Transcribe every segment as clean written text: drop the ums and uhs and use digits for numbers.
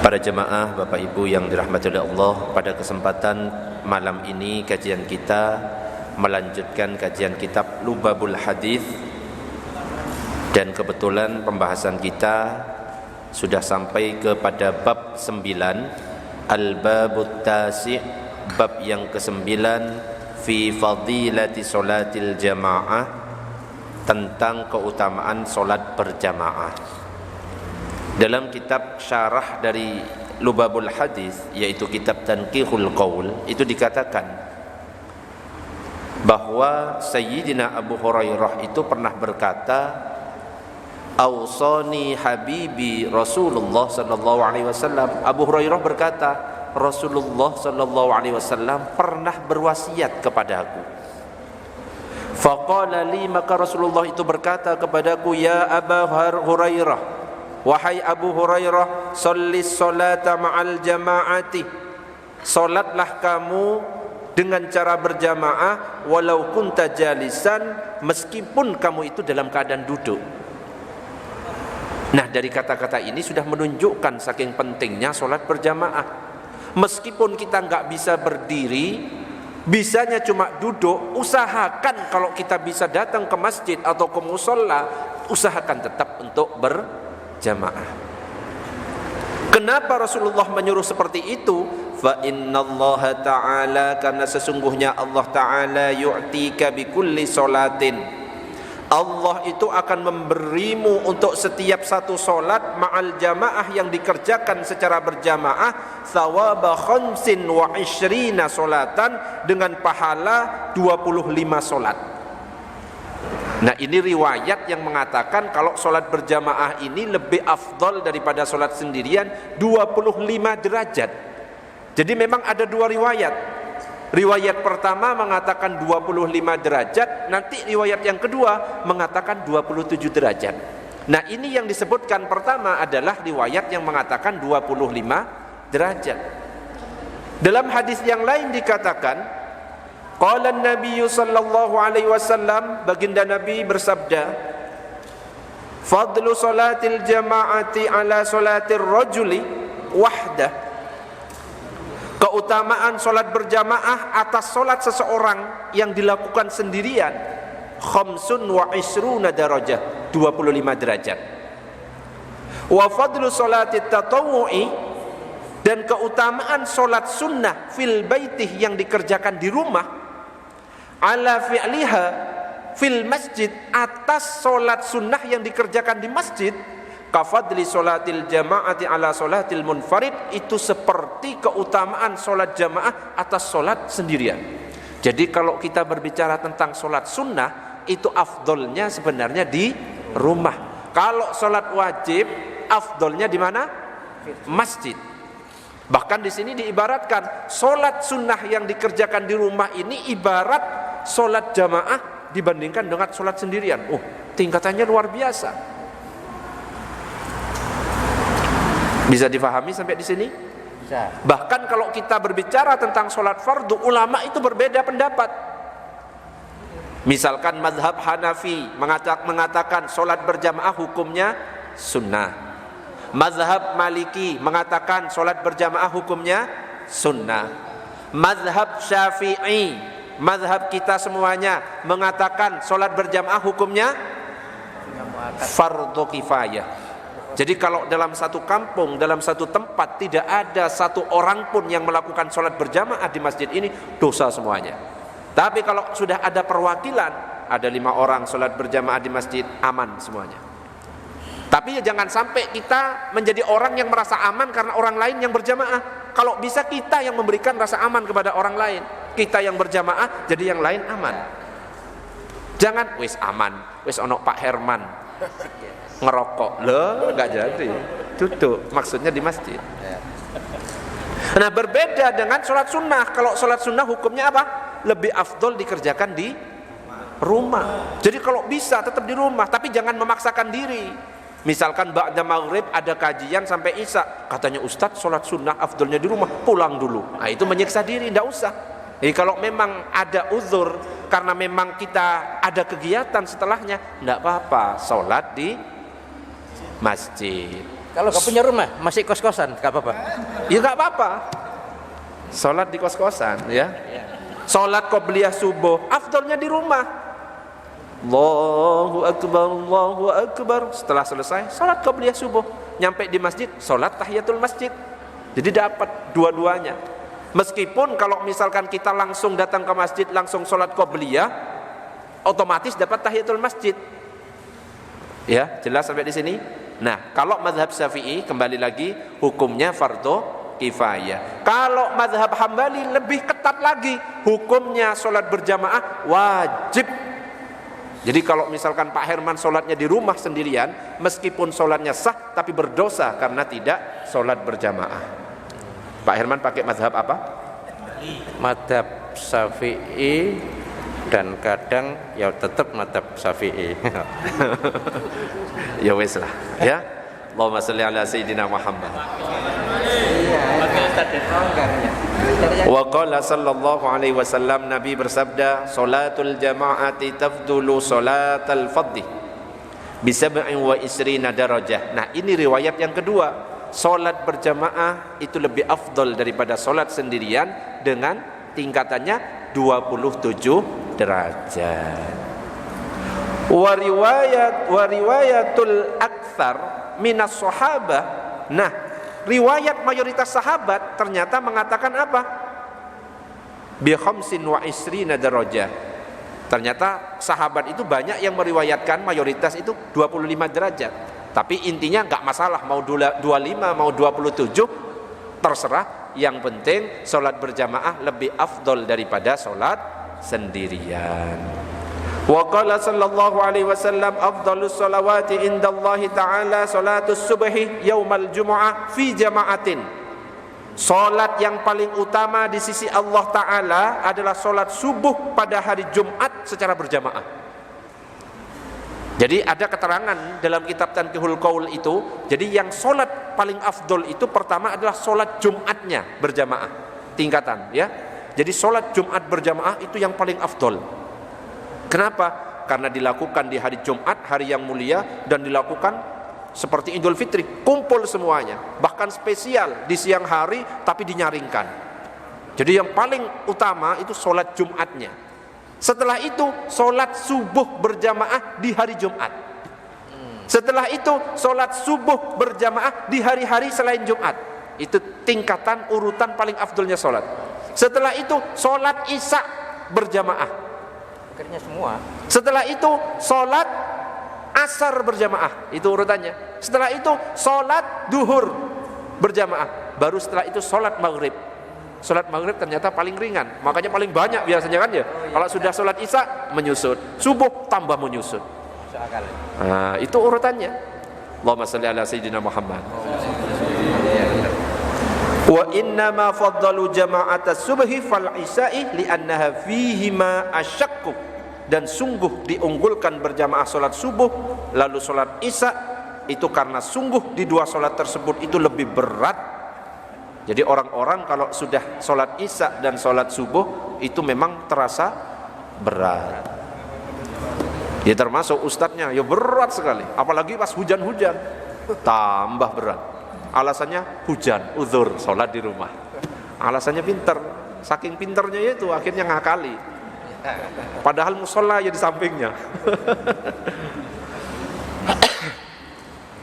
Para jemaah, Bapak Ibu yang dirahmati oleh Allah, pada kesempatan malam ini kajian kita melanjutkan kajian kitab Lubabul Hadis, dan kebetulan pembahasan kita sudah sampai kepada bab 9, Al-Babut Tasi', bab yang ke-9, fi fadilati solatil jamaah, tentang keutamaan solat berjamaah. Dalam kitab syarah dari Lubabul Hadis, yaitu kitab Tanqihul Qaul, itu dikatakan bahwa Sayyidina Abu Hurairah itu pernah berkata, "Awsani habibi Rasulullah sallallahu alaihi wasallam." Abu Hurairah berkata, Rasulullah sallallahu alaihi wasallam pernah berwasiat kepadaku. Faqala li, maka Rasulullah itu berkata kepadaku, "Ya Abu Hurairah, wahai Abu Hurairah, shollis sholata ma'al jama'ati, solatlah kamu dengan cara berjamaah, walau kunta jalisan, meskipun kamu itu dalam keadaan duduk." Nah, dari kata-kata ini sudah menunjukkan saking pentingnya solat berjamaah. Meskipun kita nggak bisa berdiri, bisanya cuma duduk, usahakan kalau kita bisa datang ke masjid atau ke musola, usahakan tetap untuk berjamaah. Kenapa Rasulullah menyuruh seperti itu? Fa innallaha ta'ala, karena sesungguhnya Allah Ta'ala yu'tika bikulli sholatin, Allah itu akan memberimu untuk setiap satu solat ma'al jamaah yang dikerjakan secara berjamaah, thawaba khamsin wa ishrina solatan, dengan pahala 25 solat. Nah, ini riwayat yang mengatakan kalau solat berjamaah ini lebih afdal daripada solat sendirian 25 derajat. Jadi memang ada dua riwayat. Riwayat pertama mengatakan 25 derajat, nanti riwayat yang kedua mengatakan 27 derajat. Nah, ini yang disebutkan pertama adalah riwayat yang mengatakan 25 derajat. Dalam hadis yang lain dikatakan, qala an-nabiy sallallahu alaihi wasallam, baginda Nabi bersabda, fadlu salatil jama'ati ala salatir rajuli wahdah, keutamaan solat berjamaah atas solat seseorang yang dilakukan sendirian, khamsun wa isruna darajah, 25 derajat. Wa fadlu salatit tatawu'i, dan keutamaan solat sunnah fil baitih yang dikerjakan di rumah, ala fi'liha fil masjid, atas solat sunnah yang dikerjakan di masjid, kafadli solatil jama'ati ala solatil munfarid, itu seperti keutamaan solat jamaah atas solat sendirian. Jadi kalau kita berbicara tentang solat sunnah, itu afdolnya sebenarnya di rumah. Kalau solat wajib, afdolnya di mana? Masjid. Bahkan di sini diibaratkan solat sunnah yang dikerjakan di rumah ini ibarat solat jamaah dibandingkan dengan solat sendirian. Tingkatannya luar biasa. Bisa difahami sampai di sini? Bisa. Bahkan kalau kita berbicara tentang sholat fardu, ulama itu berbeda pendapat. Misalkan mazhab Hanafi mengatakan sholat berjamaah hukumnya sunnah. Mazhab Maliki mengatakan sholat berjamaah hukumnya sunnah. Mazhab Syafi'i, mazhab kita semuanya, mengatakan sholat berjamaah hukumnya fardu kifayah. Jadi kalau dalam satu kampung, dalam satu tempat tidak ada satu orang pun yang melakukan sholat berjamaah di masjid ini, dosa semuanya. Tapi kalau sudah ada perwakilan, ada 5 orang sholat berjamaah di masjid, aman semuanya. Tapi jangan sampai kita menjadi orang yang merasa aman karena orang lain yang berjamaah. Kalau bisa kita yang memberikan rasa aman kepada orang lain, kita yang berjamaah, jadi yang lain aman. Jangan wis aman, wis ono Pak Herman ngerokok, loh nggak jadi, duduk, maksudnya di masjid. Nah, berbeda dengan sholat sunnah. Kalau sholat sunnah hukumnya apa? Lebih afdol dikerjakan di rumah. Jadi kalau bisa tetap di rumah, tapi jangan memaksakan diri. Misalkan ba'da maghrib ada kajian sampai isya, katanya Ustadz sholat sunnah afdolnya di rumah, pulang dulu. Nah, itu menyiksa diri, tidak usah. Jadi kalau memang ada uzur karena memang kita ada kegiatan setelahnya, tidak apa-apa, sholat di masjid. Kalau nggak punya rumah, masih kos-kosan, nggak apa-apa. Ya nggak apa-apa. Sholat di kos-kosan, ya. Sholat qobliyah subuh, afdalnya di rumah. Allahu akbar, Allahu akbar. Setelah selesai, sholat qobliyah subuh. Nyampe di masjid, sholat tahiyatul masjid. Jadi dapat dua-duanya. Meskipun kalau misalkan kita langsung datang ke masjid, langsung sholat qobliyah, otomatis dapat tahiyatul masjid. Ya, jelas sampai di sini. Nah, kalau mazhab Syafi'i kembali lagi hukumnya fardhu kifayah. Kalau mazhab Hambali lebih ketat lagi, hukumnya sholat berjamaah wajib. Jadi kalau misalkan Pak Herman sholatnya di rumah sendirian, meskipun sholatnya sah tapi berdosa karena tidak sholat berjamaah. Pak Herman pakai mazhab apa? Mazhab Syafi'i, dan kadang ya tetap mazhab Syafi'i. Ya wes lah, ya. Allahumma sholli ala sayyidina Muhammad. Wa qala sallallahu alaihi wasallam, Nabi bersabda, salatul jama'ati tafdulu salatal fardhi bi 27 darajah. Nah, ini riwayat yang kedua. Salat berjamaah itu lebih afdal daripada salat sendirian dengan tingkatannya 27 derajat. Wa riwayatul aktsar minas sahabah. Nah, riwayat mayoritas sahabat ternyata mengatakan apa? Bi 25 darajah. Ternyata sahabat itu banyak yang meriwayatkan mayoritas itu 25 derajat. Tapi intinya enggak masalah mau 25 mau 27 terserah, yang penting salat berjamaah lebih afdol daripada salat sendirian. Wa qala sallallahu alaihi wasallam, afdhalus salawati indallahi ta'ala salatus subhi yaumal jumu'ah fi jama'atin. Salat yang paling utama di sisi Allah Ta'ala adalah salat subuh pada hari Jumat secara berjamaah. Jadi ada keterangan dalam kitab Tanqihul Qaul itu, jadi yang salat paling afdol itu pertama adalah salat Jumatnya berjamaah, tingkatan, ya. Jadi salat Jumat berjamaah itu yang paling afdol. Kenapa? Karena dilakukan di hari Jumat, hari yang mulia, dan dilakukan seperti Idul Fitri, kumpul semuanya, bahkan spesial di siang hari tapi dinyaringkan. Jadi yang paling utama itu salat Jumatnya. Setelah itu salat subuh berjamaah di hari Jumat. Setelah itu salat subuh berjamaah di hari-hari selain Jumat. Itu tingkatan urutan paling afdolnya salat. Setelah itu salat Isya berjamaah. Akhirnya semua. Setelah itu salat Asar berjamaah, itu urutannya. Setelah itu salat duhur berjamaah. Baru setelah itu salat maghrib. Salat maghrib ternyata paling ringan, makanya paling banyak biasanya kan ya. Kalau sudah salat Isya menyusut, subuh tambah menyusut. Nah, itu urutannya. Allahumma shalli ala sayyidina Muhammad. Wa inna ma faddalu jama'atas subhi fal isya'i li'annaha fihima asyaqqu. Dan sungguh diunggulkan berjamaah salat subuh lalu salat Isya itu karena sungguh di dua salat tersebut itu lebih berat. Jadi orang-orang kalau sudah salat Isya dan salat subuh itu memang terasa berat. Ya termasuk ustadznya, ya berat sekali. Apalagi pas hujan-hujan, tambah berat. Alasannya hujan, uzur, salat di rumah. Alasannya pinter, saking pinternya itu akhirnya ngakali. Padahal musola ya di sampingnya.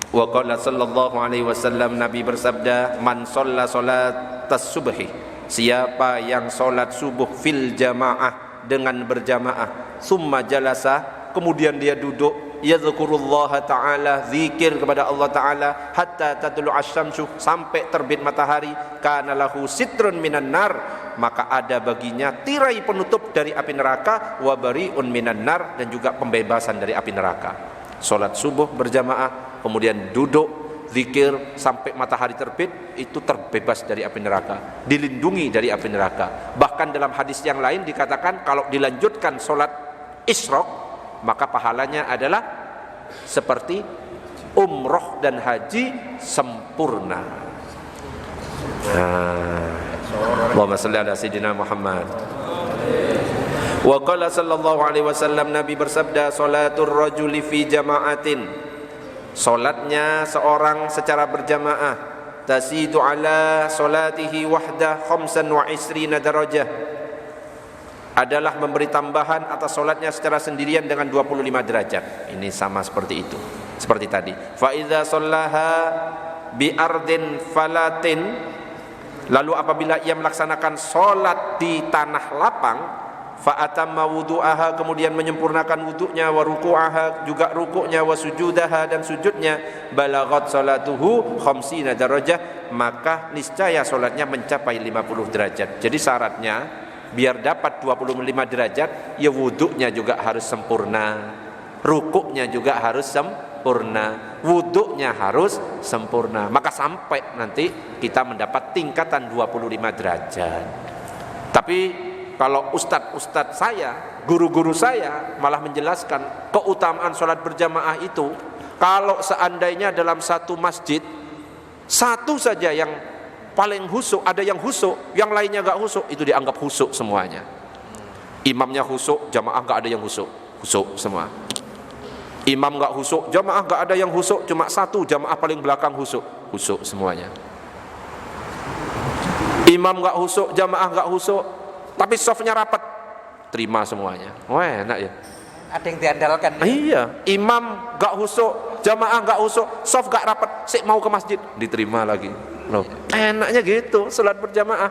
Wa qala sallallahu alaihi wasallam, Nabi bersabda, man shalla salatas subhi, siapa yang salat subuh fil jamaah dengan berjamaah, summa jalasa, kemudian dia duduk, yadhkurullaha ta'ala, zikir kepada Allah Ta'ala, hatta tadlu asyamsu, sampai terbit matahari, kana lahu sitrun minan nar, maka ada baginya tirai penutup dari api neraka, wa bari'un minan nar, dan juga pembebasan dari api neraka. Salat subuh berjamaah, kemudian duduk, zikir sampai matahari terbit, itu terbebas dari api neraka, dilindungi dari api neraka. Bahkan dalam hadis yang lain dikatakan kalau dilanjutkan salat isyraq, maka pahalanya adalah seperti umroh dan haji sempurna. Allahumma shalli ala sayyidina Muhammad. Wa qala sallallahu alaihi wasallam, Nabi bersabda, salatul rajuli fi jama'atin, Salatnya seorang secara berjamaah tasidu ala salatihi wahdah 25 darajah, adalah memberi tambahan atas salatnya secara sendirian dengan 25 derajat. Ini sama seperti itu, seperti tadi. Fa idza shallaha bi ardin falatin, lalu apabila ia melaksanakan salat di tanah lapang, fa atamma wudu'aha, kemudian menyempurnakan wudunya, wa ruku'aha, juga rukuknya, wa sujudaha, dan sujudnya, balaghat salatuhu 50 darajah, maka niscaya salatnya mencapai 50 derajat. Jadi syaratnya biar dapat 25 derajat, ya wudunya juga harus sempurna, rukuknya juga harus sempurna, wudunya harus sempurna, maka sampai nanti kita mendapat tingkatan 25 derajat. Tapi kalau ustadz saya, guru-guru saya malah menjelaskan keutamaan sholat berjamaah itu, kalau seandainya dalam satu masjid satu saja yang paling husuk, ada yang husuk, yang lainnya gak husuk, itu dianggap husuk semuanya. Imamnya husuk, jamaah gak ada yang husuk, husuk semua. Imam gak husuk, jamaah gak ada yang husuk, cuma satu jamaah paling belakang husuk, husuk semuanya. Imam gak husuk, jamaah gak husuk, tapi softnya rapat, terima semuanya. Wah, enak ya. Ada yang diandalkan. Iya, imam gak husuk, jamaah gak husuk, soft gak rapat, sik mau ke masjid, diterima lagi. Loh, enaknya gitu salat berjamaah.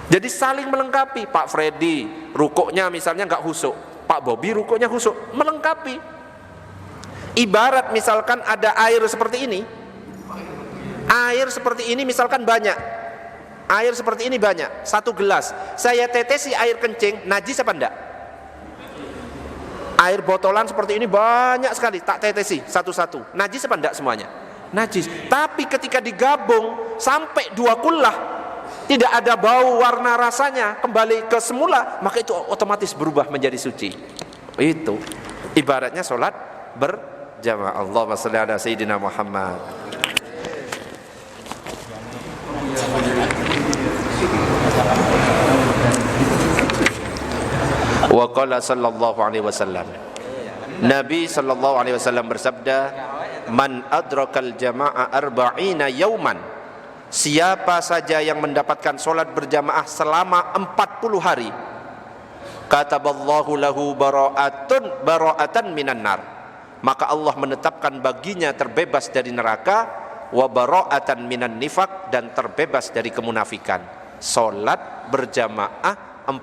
Jadi saling melengkapi. Pak Freddy rukuknya misalnya gak husuk, Pak Bobby rukuknya husuk, melengkapi. Ibarat misalkan ada air seperti ini, air seperti ini misalkan banyak, air seperti ini banyak, satu gelas, saya tetesi air kencing, najis apa enggak? Air botolan seperti ini banyak sekali, tak tetesi satu-satu, najis apa enggak semuanya? Najis. Tapi ketika digabung sampai 2 kullah, tidak ada bau, warna, rasanya kembali ke semula, maka itu otomatis berubah menjadi suci. Itu ibaratnya sholat berjamaah. Allahumma shalli ala sayyidina Muhammad. Wa qala sallallahu alaihi wasallam, Nabi sallallahu alaihi wasallam bersabda, man adrakal jama'a arba'ina yauman, siapa saja yang mendapatkan solat berjamaah selama 40 hari, kataballahu lahu bara'atan minan nar, maka Allah menetapkan baginya terbebas dari neraka, wa bara'atan minan nifaq, dan terbebas dari kemunafikan. Solat berjamaah 40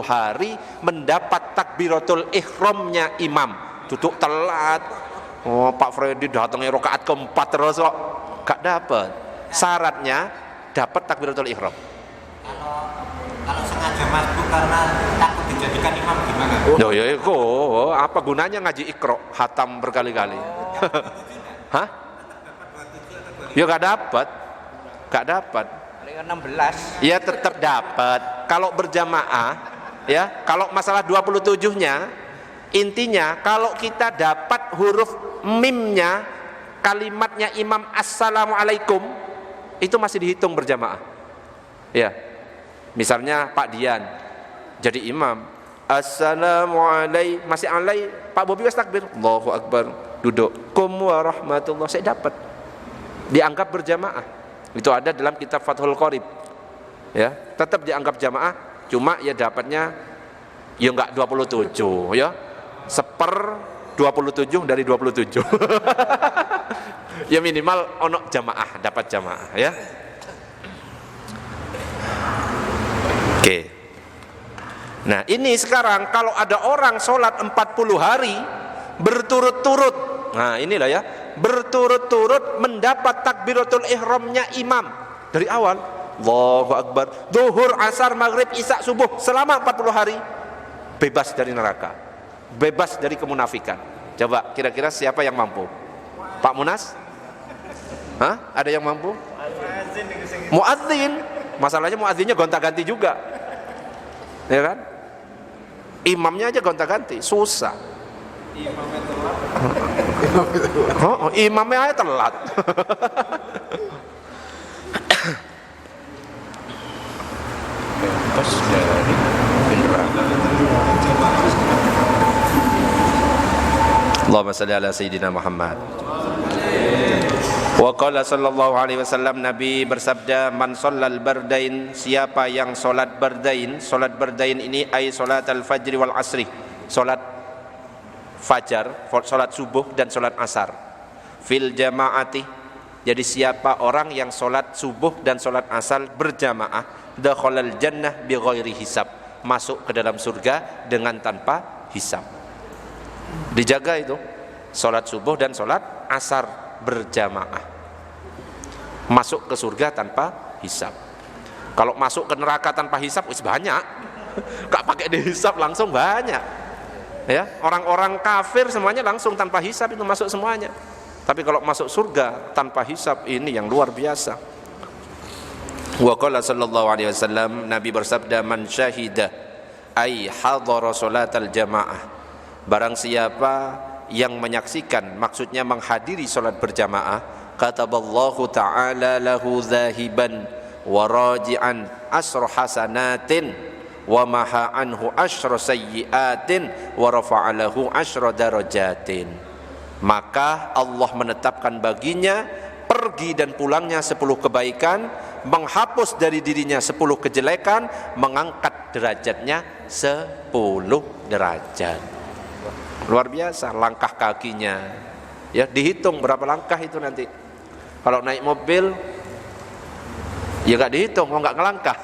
hari mendapat takbiratul ihramnya imam, duduk telat. Oh, Pak Freddy datangnya rakaat keempat terus kok gak dapat. Syaratnya dapat takbiratul ihram. Kalau sengaja masuk karena takut dijadikan imam gimana? Loh ya kok apa gunanya ngaji Iqra hatam berkali-kali? Hah? Ya gak dapat. Gak dapat. 16. Ya tetap dapat. Kalau berjamaah, ya, kalau masalah 27-nya, intinya kalau kita dapat huruf mimnya, kalimatnya imam assalamualaikum, itu masih dihitung berjamaah. Ya. Misalnya Pak Dian jadi imam, assalamualaikum, masih alai, Pak Bobi was takbir, Allahu akbar, duduk, kum warahmatullah, saya dapat. Dianggap berjamaah. Itu ada dalam kitab Fathul Qorib. Ya, tetap dianggap jamaah, cuma ya dapatnya ya enggak 27 ya. 1/27 dari 27. Ya minimal ono jamaah, dapat jamaah ya. Oke. Nah, ini sekarang kalau ada orang sholat 40 hari berturut-turut. Nah, inilah ya, berturut-turut mendapat takbiratul ihramnya imam dari awal, Allahu akbar, zuhur, asar, maghrib, isya, subuh, selama 40 hari bebas dari neraka, bebas dari kemunafikan. Coba kira-kira siapa yang mampu? Pak Munas? Hah? Ada yang mampu? Muadzin. Masalahnya muadzinnya gonta-ganti juga, ya kan? Imamnya aja gonta-ganti, susah. Imamnya aja telat. Bebas dari neraka. Allahumma salli ala sayyidina Muhammad. Wa qala sallallahu alaihi wasallam, Nabi bersabda, man shallal bardain, siapa yang salat bardain. Salat bardain ini ay salat al-fajr wal asri, salat fajar, salat subuh dan salat asar. Fil jamaati, jadi siapa orang yang salat subuh dan salat asar berjamaah, dakhalal jannah bi ghairi hisab, masuk ke dalam surga dengan tanpa hisab. Dijaga itu salat subuh dan salat asar berjamaah, masuk ke surga tanpa hisab. Kalau masuk ke neraka tanpa hisab wis banyak, gak pakai dihisab langsung banyak ya. Orang-orang kafir semuanya langsung tanpa hisab itu masuk semuanya. Tapi kalau masuk surga tanpa hisab, ini yang luar biasa. Wa qala sallallahu alaihi wasallam, Nabi bersabda, man syahida ay hadara salatal jamaah, barang siapa yang menyaksikan, maksudnya menghadiri salat berjamaah, kataballahu ta'ala lahu zahiban wa raji'an asra hasanatin wa maha anhu asra sayyiatin wa rafa'alahu asra darajatin. Maka Allah menetapkan baginya pergi dan pulangnya 10 kebaikan, menghapus dari dirinya 10 kejelekan, mengangkat derajatnya 10 derajat. Luar biasa langkah kakinya ya, dihitung berapa langkah itu nanti. Kalau naik mobil ya gak dihitung, mau gak ngelangkah.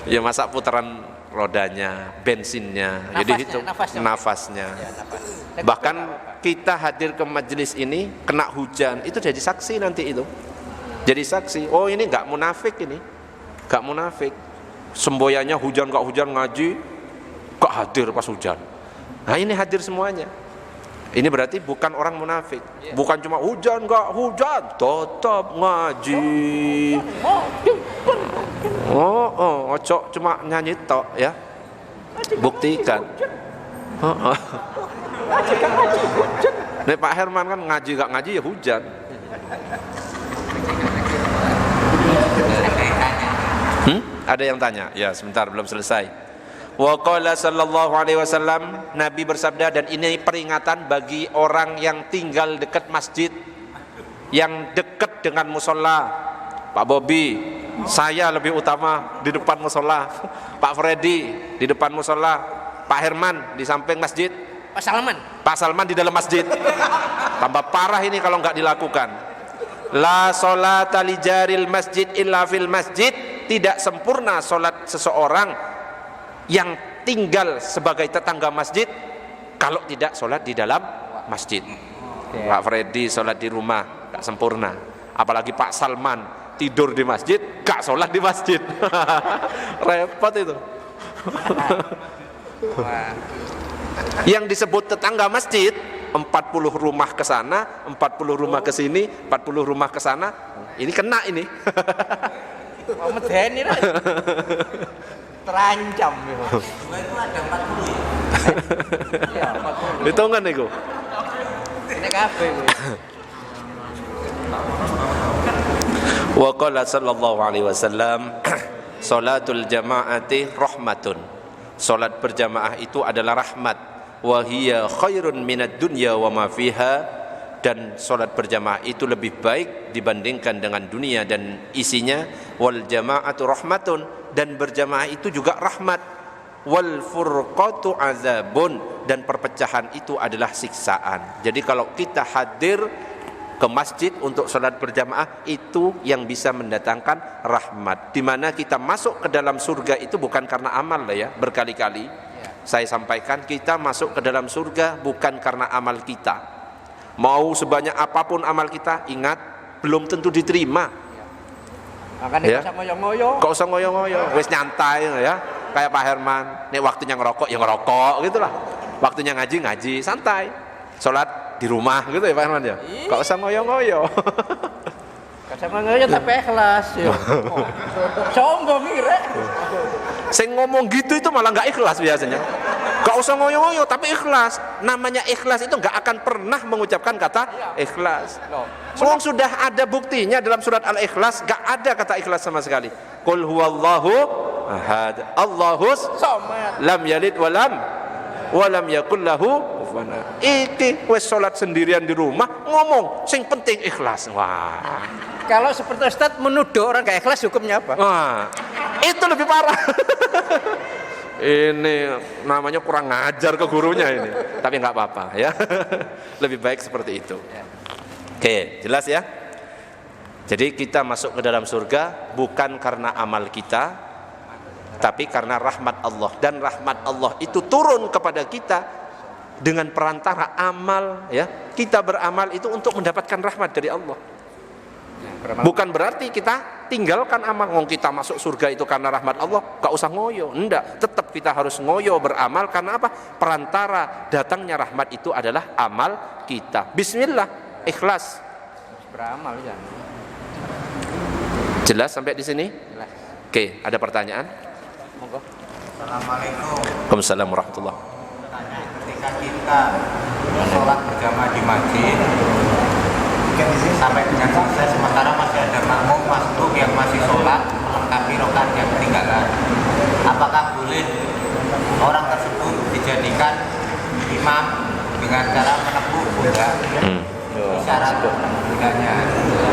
Ya masa putaran rodanya, bensinnya, ya dihitung nafasnya. Ya, bahkan kita hadir ke majelis ini kena hujan, itu jadi saksi nanti itu. Jadi saksi, oh ini gak munafik, ini gak munafik. Semboyannya hujan gak hujan ngaji, gak hadir pas hujan. Nah ini hadir semuanya. Ini berarti bukan orang munafik. Bukan cuma hujan gak hujan tetap ngaji. Ojo cuma nyanyi tok ya. Buktikan. Nih Pak Herman kan ngaji gak ngaji ya hujan. Ada yang tanya? Ya sebentar, belum selesai. Wa qala sallallahu alaihi wasallam, Nabi bersabda, dan ini peringatan bagi orang yang tinggal dekat masjid, yang dekat dengan musola. Pak Bobi, saya lebih utama di depan musola. Pak Freddy di depan musola. Pak Herman di samping masjid. Pak Salman di dalam masjid. Tambah parah ini kalau nggak dilakukan. La sholata li jaril masjid illa fil masjid. Tidak sempurna solat seseorang yang tinggal sebagai tetangga masjid kalau tidak sholat di dalam masjid. Pak Freddy sholat di rumah gak sempurna, apalagi Pak Salman tidur di masjid gak sholat di masjid. Repot itu. Yang disebut tetangga masjid 40 rumah ke sana, 40 rumah ke sini, 40 rumah ke sana, ini kena ini. Medeni lah. Terancam ya. Itu ada 40 ya? Iya, 40. Hitungan itu. Ini kabeh kuwi. Wa qala sallallahu alaihi wasallam, salatul jamaati rahmatun. Salat berjamaah itu adalah rahmat. Wa hiya khairun minad dunya wa ma fiha. Dan salat berjamaah itu lebih baik dibandingkan dengan dunia dan isinya. Wal jamaatu rahmatun, dan berjamaah itu juga rahmat. Wal furqatu azabun, dan perpecahan itu adalah siksaan. Jadi kalau kita hadir ke masjid untuk salat berjamaah, itu yang bisa mendatangkan rahmat. Di mana kita masuk ke dalam surga itu bukan karena amal lah ya, berkali-kali saya sampaikan, kita masuk ke dalam surga bukan karena amal kita. Mau sebanyak apapun amal kita, ingat belum tentu diterima. Makanya Ya. gak usah ngoyo-ngoyo. Gak usah ngoyo-ngoyo, wis nyantai ya. Kayak Pak Herman, nih waktunya ngerokok ya ngerokok gitulah. Waktunya ngaji, santai. Salat di rumah gitu ya Pak Herman ya. Gak usah ngoyo-ngoyo. Gak usah ngoyo tapi ikhlas yo. Sombong kira. Sing ngomong gitu itu malah gak ikhlas biasanya. Gak usah ngoyo-ngoyo tapi ikhlas. Namanya ikhlas itu gak akan pernah mengucapkan kata ikhlas. Wong sudah ada buktinya dalam surat Al-Ikhlas, gak ada kata ikhlas sama sekali. Qul huwallahu ahad, Allahus Somad. lam yalid walam yakul lahu kufuwan ahad. Iki wis salat sendirian di rumah ngomong sing penting ikhlas. Wah. Kalau seperti Ustadz menuduh orang gak ikhlas hukumnya apa? Wah, itu lebih parah. Ini namanya kurang ngajar ke gurunya ini. Tapi nggak apa-apa ya. Lebih baik seperti itu. Oke, jelas ya. Jadi kita masuk ke dalam surga bukan karena amal kita, tapi karena rahmat Allah. Dan rahmat Allah itu turun kepada kita dengan perantara amal ya. Kita beramal itu untuk mendapatkan rahmat dari Allah. Bukan berarti kita tinggalkan amal. Kita masuk surga itu karena rahmat Allah, gak usah ngoyo. Enggak, tetap kita harus ngoyo beramal. Karena apa? Perantara datangnya rahmat itu adalah amal kita. Bismillah, ikhlas. Beramal ya. Jelas sampai di sini? Jelas. Oke, ada pertanyaan? Monggo. Assalamualaikum. Waalaikumsalam warahmatullahi. Tanya, ketika kita sholat berjamaah di masjid sampai dengan selesai, sementara masih ada makmum masbuk yang masih sholat melengkapi rakaat yang ketinggalan, apakah boleh orang tersebut dijadikan imam dengan cara menepuk pundak isyarat pundaknya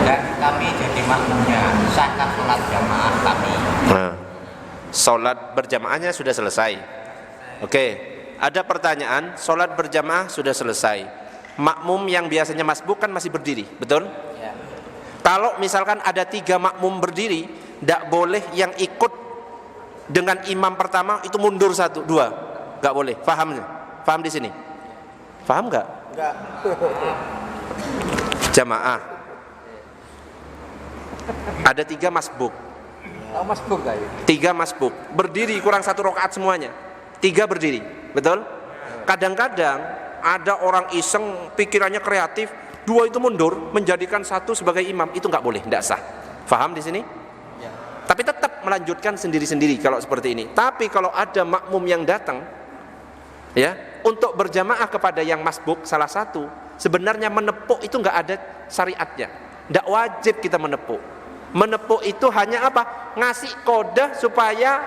dan kami jadi makmumnya, sahkah sholat jamaah kami? Sholat berjamaahnya sudah selesai. Oke, ada pertanyaan. Sholat berjamaah sudah selesai. Makmum yang biasanya masbuk kan masih berdiri, betul? Ya. Kalau misalkan ada 3 makmum berdiri, tidak boleh yang ikut dengan imam pertama itu mundur 1, 2, nggak boleh. Fahamnya? Faham di sini? Faham nggak? Enggak. Jamaah. Ada 3 masbuk. Tahu masbuk gak ya? 3 masbuk berdiri kurang 1 rakaat semuanya. 3 berdiri, betul? Kadang-kadang ada orang iseng pikirannya kreatif, 2 itu mundur menjadikan 1 sebagai imam, itu nggak boleh, nggak sah. Faham di sini? Ya. Tapi tetap melanjutkan sendiri-sendiri kalau seperti ini. Tapi kalau ada makmum yang datang, ya, untuk berjamaah kepada yang masbuk salah satu, sebenarnya menepuk itu nggak ada syariatnya, nggak wajib kita menepuk. Menepuk itu hanya apa? Ngasih kode supaya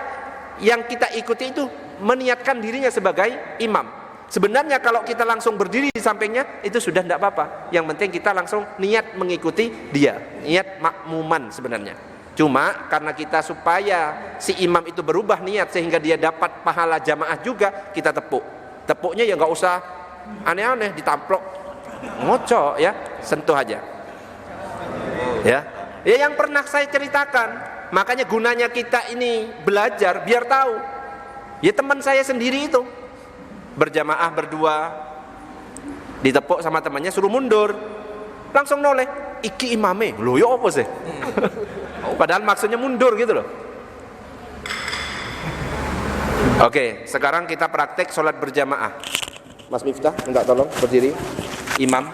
yang kita ikuti itu meniatkan dirinya sebagai imam. Sebenarnya kalau kita langsung berdiri di sampingnya itu sudah tidak apa-apa. Yang penting kita langsung niat mengikuti dia, niat makmuman sebenarnya. Cuma karena kita supaya si imam itu berubah niat sehingga dia dapat pahala jamaah juga, kita tepuk. Tepuknya ya nggak usah aneh-aneh, ditamplok, ngocok ya, sentuh aja. Ya, yang pernah saya ceritakan. Makanya gunanya kita ini belajar biar tahu. Ya teman saya sendiri itu berjamaah berdua, ditepuk sama temannya, suruh mundur, langsung noleh, iki imame, loh ya apa sih? Padahal maksudnya mundur gitu loh. Oke, sekarang kita praktek sholat berjamaah. Mas Miftah, minta tolong berdiri, imam.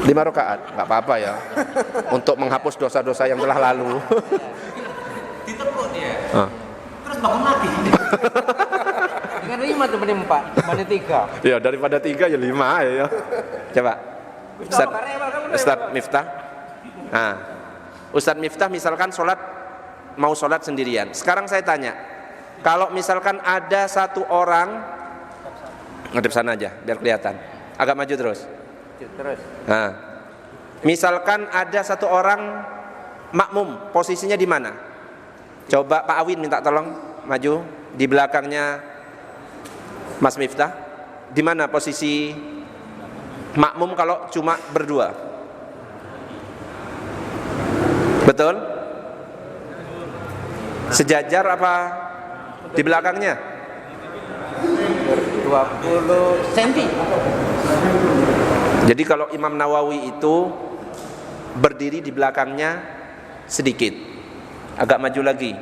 5 rakaat, nggak apa-apa ya, untuk menghapus dosa-dosa yang telah lalu. Ditepuk dia, terus bangun lagi. Dengan 5 tuh mending 4, mending 3. Ya daripada 3 ya 5 ya. Coba Ustadz Miftah. Nah, Ustadz Miftah misalkan mau sholat sendirian. Sekarang saya tanya, kalau misalkan ada 1 orang, ngadep sana aja biar kelihatan, agak maju terus. Nah, misalkan ada 1 orang makmum, posisinya di mana? Coba Pak Awin minta tolong maju di belakangnya Mas Miftah. Di mana posisi makmum kalau cuma berdua? Betul? Sejajar apa di belakangnya? 20 cm. Jadi kalau Imam Nawawi itu berdiri di belakangnya sedikit, agak maju lagi,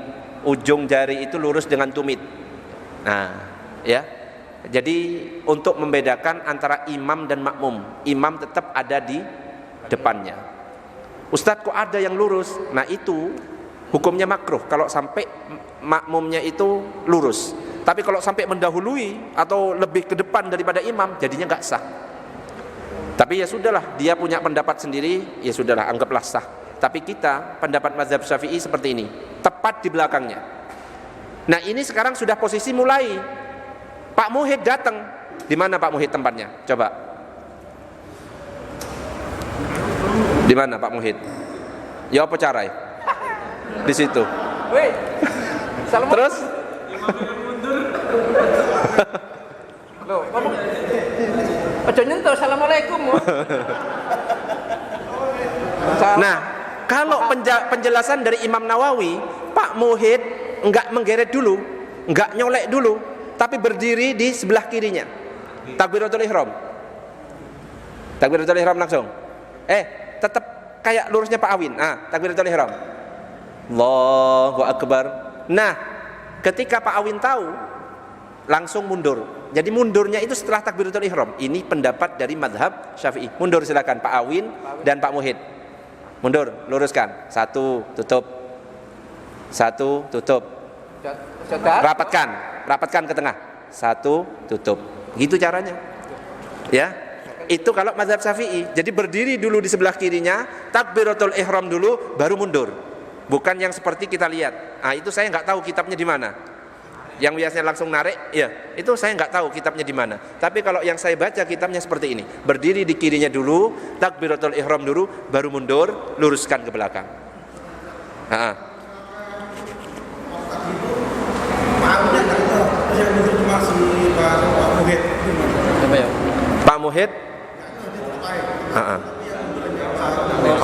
ujung jari itu lurus dengan tumit. Nah, ya. Jadi untuk membedakan antara imam dan makmum, imam tetap ada di depannya. Ustadz kok ada yang lurus? Nah itu hukumnya makruh kalau sampai makmumnya itu lurus. Tapi kalau sampai mendahului atau lebih ke depan daripada imam, jadinya nggak sah. Tapi ya sudahlah, dia punya pendapat sendiri, ya sudahlah, anggaplah sah. Tapi kita pendapat mazhab Syafi'i seperti ini, tepat di belakangnya. Nah ini sekarang sudah posisi mulai. Pak Muhid datang. Di mana Pak Muhid tempatnya? Coba. Di mana Pak Muhid? Ya apa caranya? Di situ. Woi. Salam. Terus? Loh, ngomong. Aja nyentuh. Assalamualaikum. Nah, kalau penjelasan dari Imam Nawawi, Pak Muhid enggak menggeret dulu, enggak nyolek dulu, tapi berdiri di sebelah kirinya. Takbiratul ihram. Takbiratul ihram langsung. Tetap kayak lurusnya Pak Awin. Takbiratul ihram. Allahu akbar. Nah, ketika Pak Awin tahu, langsung mundur. Jadi mundurnya itu setelah takbiratul ihram. Ini pendapat dari mazhab Syafi'i. Mundur silakan Pak Awin dan Pak Muhid. Mundur, luruskan. 1 tutup. 1 tutup. Rapatkan ke tengah. 1 tutup. Gitu caranya. Ya. Itu kalau mazhab Syafi'i. Jadi berdiri dulu di sebelah kirinya, takbiratul ihram dulu, baru mundur. Bukan yang seperti kita lihat. Itu saya nggak tahu kitabnya di mana. Yang biasanya langsung narik, ya itu saya nggak tahu kitabnya di mana. Tapi kalau yang saya baca kitabnya seperti ini, berdiri di kirinya dulu, takbiratul ihram dulu, baru mundur, luruskan ke belakang. Pak Muhid,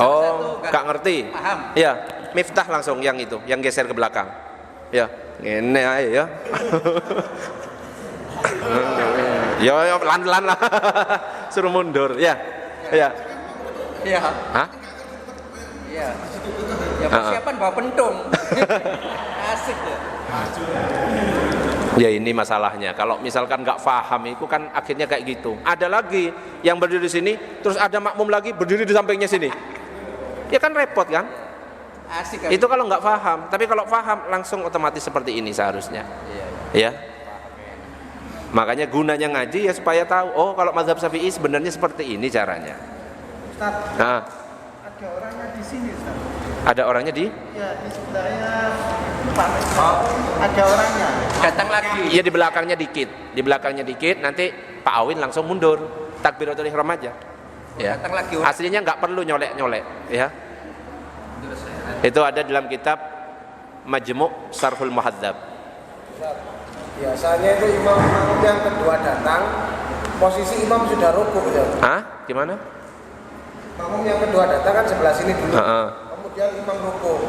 oh, nggak ngerti. Paham. Ya, Miftah langsung yang itu, yang geser ke belakang. Ya. Ini aja ya. Ya pelan-pelan lah. Suruh mundur ya. Ya. Iya. Hah? Iya. Ya persiapan bawa pentung. Asik ya. Ya ini masalahnya. Kalau misalkan nggak paham itu kan akhirnya kayak gitu. Ada lagi yang berdiri di sini, terus ada makmum lagi berdiri di sampingnya sini. Ya kan repot kan? Asik kan? Itu kalau nggak paham, tapi kalau paham langsung otomatis seperti ini seharusnya. Iya. Ya. Makanya gunanya ngaji ya supaya tahu. Oh kalau mazhab Syafi'i sebenarnya seperti ini caranya. Ustaz, ada orangnya di sini, Ustaz. Ada orangnya di? Ya, di sebelahnya Pak. Ada orangnya. Datang lagi. Iya di belakangnya dikit. Di belakangnya dikit. Nanti Pak Awin langsung mundur. Takbiratul ihram aja. Ya. Datang lagi. Aslinya nggak perlu nyolek-nyolek. Ya. Itu ada dalam kitab Majmu' Syarhul Muhadzab. Biasanya itu imam yang kedua datang, posisi imam sudah rukuk ya. Gimana? Makmum yang kedua datang kan sebelah sini dulu. Kemudian imam rukuk.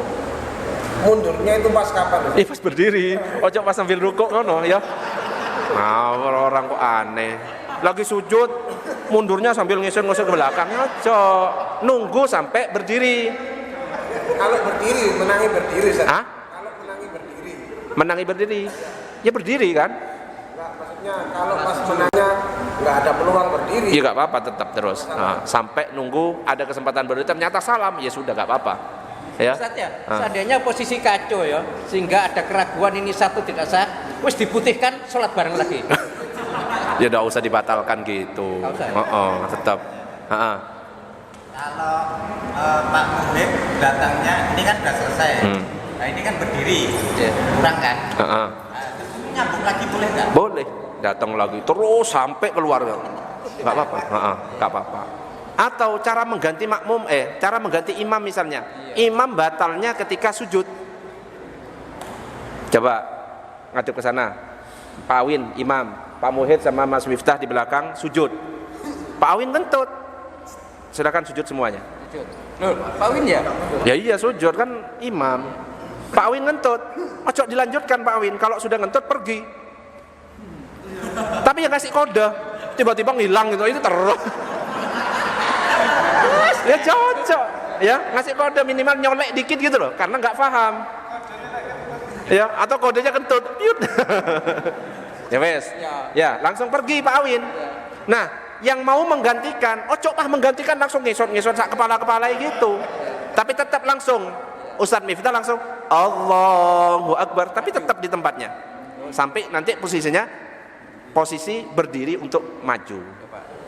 Mundurnya itu pas kapan? Pas berdiri. Ojo pas sambil rukuk ngono ya. Orang kok aneh. Lagi sujud, mundurnya sambil ngesut-ngesut ke belakang. Ojo. Nunggu sampai berdiri. Kalau berdiri, menangi berdiri. Hah? Kalau menangi berdiri. Menangi berdiri. Ya berdiri kan? Enggak, maksudnya kalau pas menanya nggak ada peluang berdiri. Ya nggak apa-apa tetap terus. Sampai nunggu ada kesempatan berdiri ternyata salam, ya sudah nggak apa-apa. Ya. Ustaz ya, seandainya posisi kacau ya, sehingga ada keraguan ini satu tidak sah, wis diputihkan, sholat bareng lagi. Ya nggak usah dibatalkan gitu. Nggak usah, ya? Tetap. Kalau Pak Muhid datangnya ini kan sudah selesai. Nah ini kan berdiri, kurang kan? Nyambung lagi boleh nggak? Boleh. Datang lagi terus sampai keluar. Nggak apa-apa. Nggak apa-apa. Atau cara mengganti makmum, cara mengganti imam misalnya. Imam batalnya ketika sujud. Coba ngadep ke sana. Pak Awin, imam. Pak Muhid sama Mas Miftah di belakang sujud. Pak Awin kentut. Silakan sujud semuanya. Loh, Pak Win ya? Ya iya sujud kan imam. Pak Awin ngentut. Ojo dilanjutkan Pak Awin. Kalau sudah ngentut pergi. Tapi ya kasih kode. Tiba-tiba ngilang gitu. Itu terus. Ya cocok. Ya ngasih kode minimal nyolek dikit gitu loh. Karena nggak paham. Ya atau kodenya kentut. Yut. Ya wes. Ya langsung pergi Pak Awin. Nah yang mau menggantikan, cok menggantikan langsung ngesot sak kepala gitu. Tapi tetap langsung Ustadz Miftah langsung Allahu Akbar, tapi tetap di tempatnya. Sampai nanti posisi berdiri untuk maju.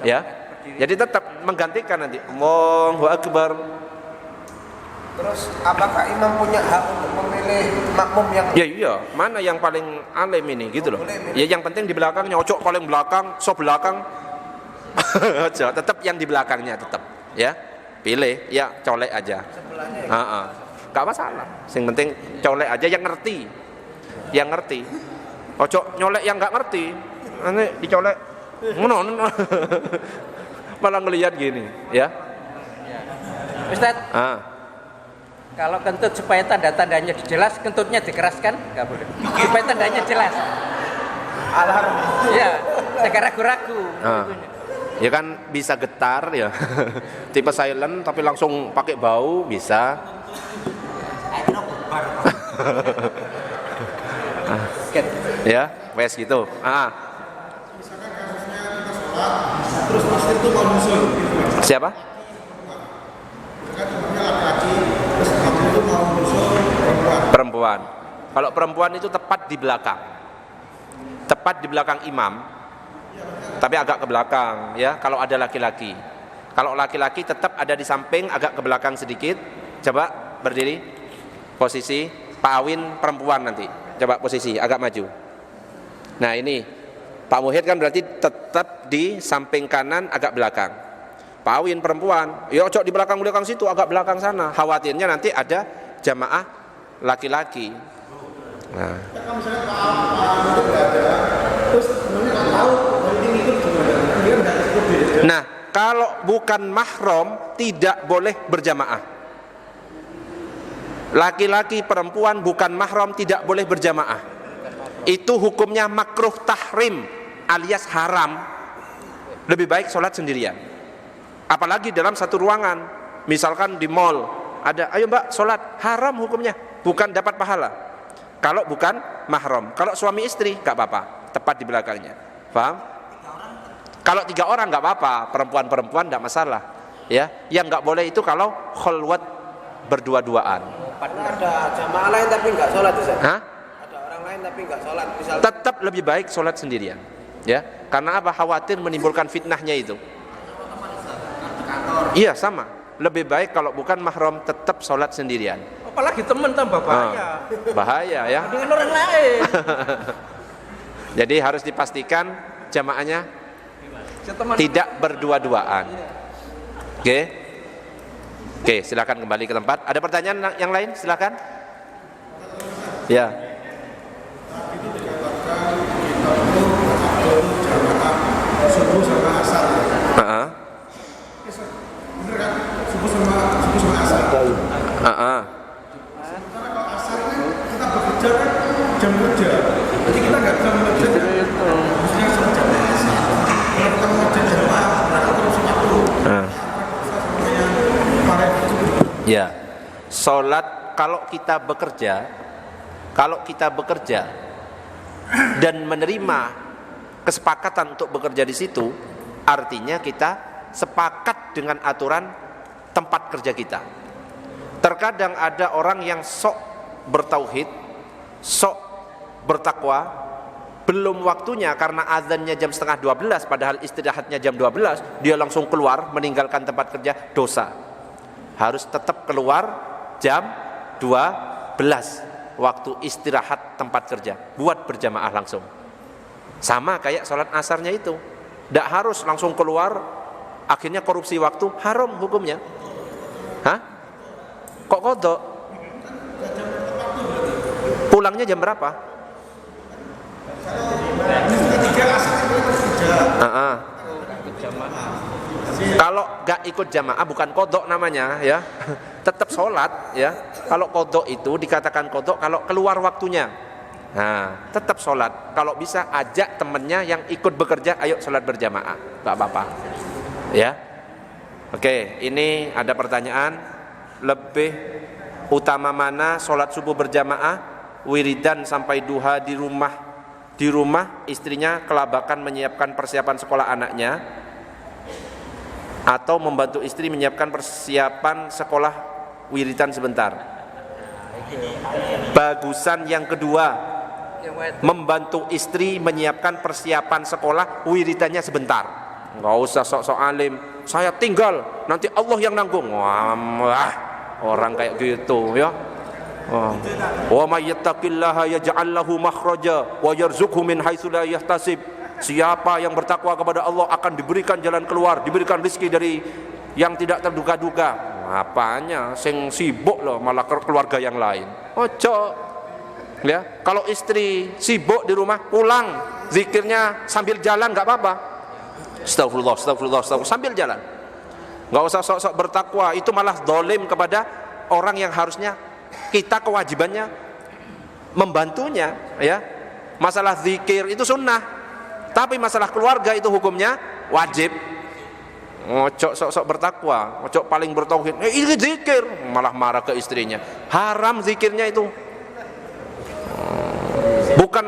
Ya. Jadi tetap menggantikan nanti Allahu Akbar. Terus apakah imam punya hak untuk memilih makmum yang Ya iya, mana yang paling alim ini gitu loh. Ya yang penting di belakangnya, ojo paling belakang, so belakang. Ojo, tetap yang di belakangnya tetap, ya. Pilih, ya colek aja. sebelahnya? Heeh. Gak masalah. Yang penting colek aja yang ngerti. Yang ngerti. Ojo nyolek yang nggak ngerti. Nanti dicolek ngono. Malah ngelihat gini, ya. Ustadz, Ah. kalau kentut supaya tanda-tandanya jelas, kentutnya dikeraskan, nggak boleh. Supaya tandanya jelas. Alarm. Iya, jangan ragu-ragu. Ah. Ya kan bisa getar ya. Tipe silent tapi langsung pakai bau bisa. Ya, wes gitu. Terus pasti itu mau musuh. Siapa? Perempuan. Kalau perempuan itu tepat di belakang. Tepat di belakang imam. Tapi agak ke belakang ya kalau ada laki-laki. Kalau laki-laki tetap ada di samping, agak ke belakang sedikit. Coba berdiri. Posisi Pak Awin perempuan nanti. Coba posisi agak maju. Nah, ini Pak Muhid kan berarti tetap di samping kanan agak belakang. Pak Awin perempuan, ya cocok di belakang situ, agak belakang sana. Khawatirnya nanti ada jamaah laki-laki. Nah. Kalau misalnya Pak Muhid nggak ada, terus sebenarnya nggak tahu ini ikut gimana? Dia nggak ikut beda. Nah, kalau bukan mahram tidak boleh berjamaah. Laki-laki perempuan bukan mahram tidak boleh berjamaah. Itu hukumnya makruh tahrim alias haram. Lebih baik sholat sendirian. Apalagi dalam satu ruangan. Misalkan di mall ada, ayo mbak sholat, haram hukumnya, bukan dapat pahala. Kalau bukan mahram. Kalau suami istri gak apa-apa, tepat di belakangnya. Paham? Kalau 3 orang nggak apa-apa, perempuan-perempuan nggak masalah. Ya, yang nggak boleh itu kalau kholwat berdua-duaan. Ada jamaah lain tapi nggak sholat, Ustaz. Hah? Ada orang lain tapi nggak sholat. Misalnya Tetap lebih baik sholat sendirian. Ya, karena apa? Khawatir menimbulkan fitnahnya itu. Iya sama. Lebih baik kalau bukan mahram tetap sholat sendirian. Apalagi teman tambah bahaya. Bahaya ya. Dengan orang lain. Jadi harus dipastikan jamaahnya Seteman tidak berdua-duaan. Oke. Oke, silakan kembali ke tempat. Ada pertanyaan yang lain? Silakan. Ya. subuh sama asar. Heeh. Bener kan? Subuh sama asar. Heeh. Sementara kalau asar kan kita bekerja kan jam kerja. Jadi kita nggak bisa bekerja. Maksudnya sama jam asar. Kalau kita mau kerja jamaah, berangkat terus waktu. Ya. Salat kalau kita bekerja dan menerima kesepakatan untuk bekerja di situ, artinya kita sepakat dengan aturan tempat kerja kita. Terkadang ada orang yang sok bertauhid, sok bertakwa, belum waktunya karena azannya jam 11:30 padahal istirahatnya jam 12, dia langsung keluar meninggalkan tempat kerja, dosa. Harus tetap keluar jam 12 waktu istirahat tempat kerja, buat berjamaah langsung. Sama kayak sholat asarnya itu, tidak harus langsung keluar, akhirnya korupsi waktu, haram hukumnya. Hah? Kok kodok? Pulangnya jam berapa? Kalau gak ikut jamaah bukan kodok namanya ya, tetap sholat ya. Kalau kodok itu dikatakan kodok kalau keluar waktunya. Nah, tetap sholat. Kalau bisa ajak temennya yang ikut bekerja, ayo sholat berjamaah, gak apa-apa. Ya, oke. Ini ada pertanyaan, lebih utama mana sholat subuh berjamaah, wiridan sampai duha di rumah istrinya kelabakan menyiapkan persiapan sekolah anaknya, atau membantu istri menyiapkan persiapan sekolah wiridan sebentar? Bagusan yang kedua, membantu istri menyiapkan persiapan sekolah wiridannya sebentar. Nggak usah sok-sok alim, saya tinggal nanti Allah yang nanggung. Wah, orang kayak gitu ya. Wa may yattaqillaha yaj'al lahu makhraja wa yarzuqhu min haitsu la yahtasib. Siapa yang bertakwa kepada Allah akan diberikan jalan keluar, diberikan rezeki dari yang tidak terduga-duga. Apanya sing sibuk loh malah keluarga yang lain. Ojo. Ya, kalau istri sibuk di rumah, pulang zikirnya sambil jalan enggak apa-apa. Astagfirullah, astagfirullah, astagfirullah sambil jalan. Enggak usah sok-sok bertakwa, itu malah zalim kepada orang yang harusnya kita kewajibannya membantunya, ya. Masalah zikir itu sunnah, tapi masalah keluarga itu hukumnya wajib. Ngocok sok-sok bertakwa, ngocok paling bertauhid, ini zikir, malah marah ke istrinya. Haram zikirnya itu. Bukan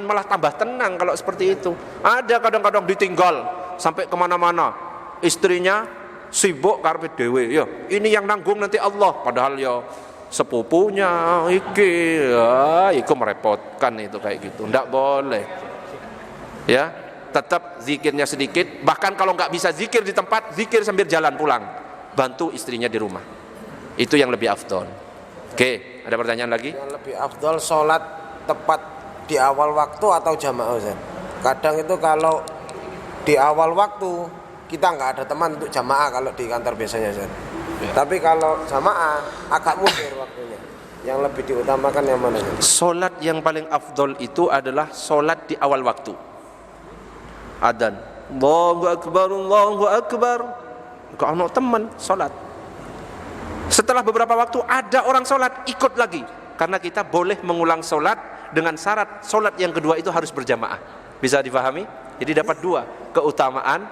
malah tambah tenang kalau seperti itu. Ada kadang-kadang ditinggal sampai kemana-mana, istrinya sibuk karpet dewe, ya ini yang nanggung nanti Allah, padahal ya sepupunya itu merepotkan itu kayak gitu. Ndak boleh, ya tetap zikirnya sedikit, bahkan kalau nggak bisa zikir di tempat, zikir sambil jalan pulang, bantu istrinya di rumah, itu yang lebih afdol. Oke, ada pertanyaan lagi? Yang lebih afdol sholat tepat di awal waktu atau jamaah, Ustaz? Kadang itu kalau di awal waktu kita nggak ada teman untuk jamaah kalau di kantor biasanya, Ustaz. Ya. Tapi kalau jamaah agak mundur waktunya. Yang lebih diutamakan yang mana, Ustaz? Sholat yang paling afdol itu adalah sholat di awal waktu. Adzan, Allahu Akbar, Allahu Akbar. Kalau teman sholat. Setelah beberapa waktu ada orang sholat, ikut lagi. Karena kita boleh mengulang sholat dengan syarat sholat yang kedua itu harus berjamaah. Bisa dipahami? Jadi dapat dua, keutamaan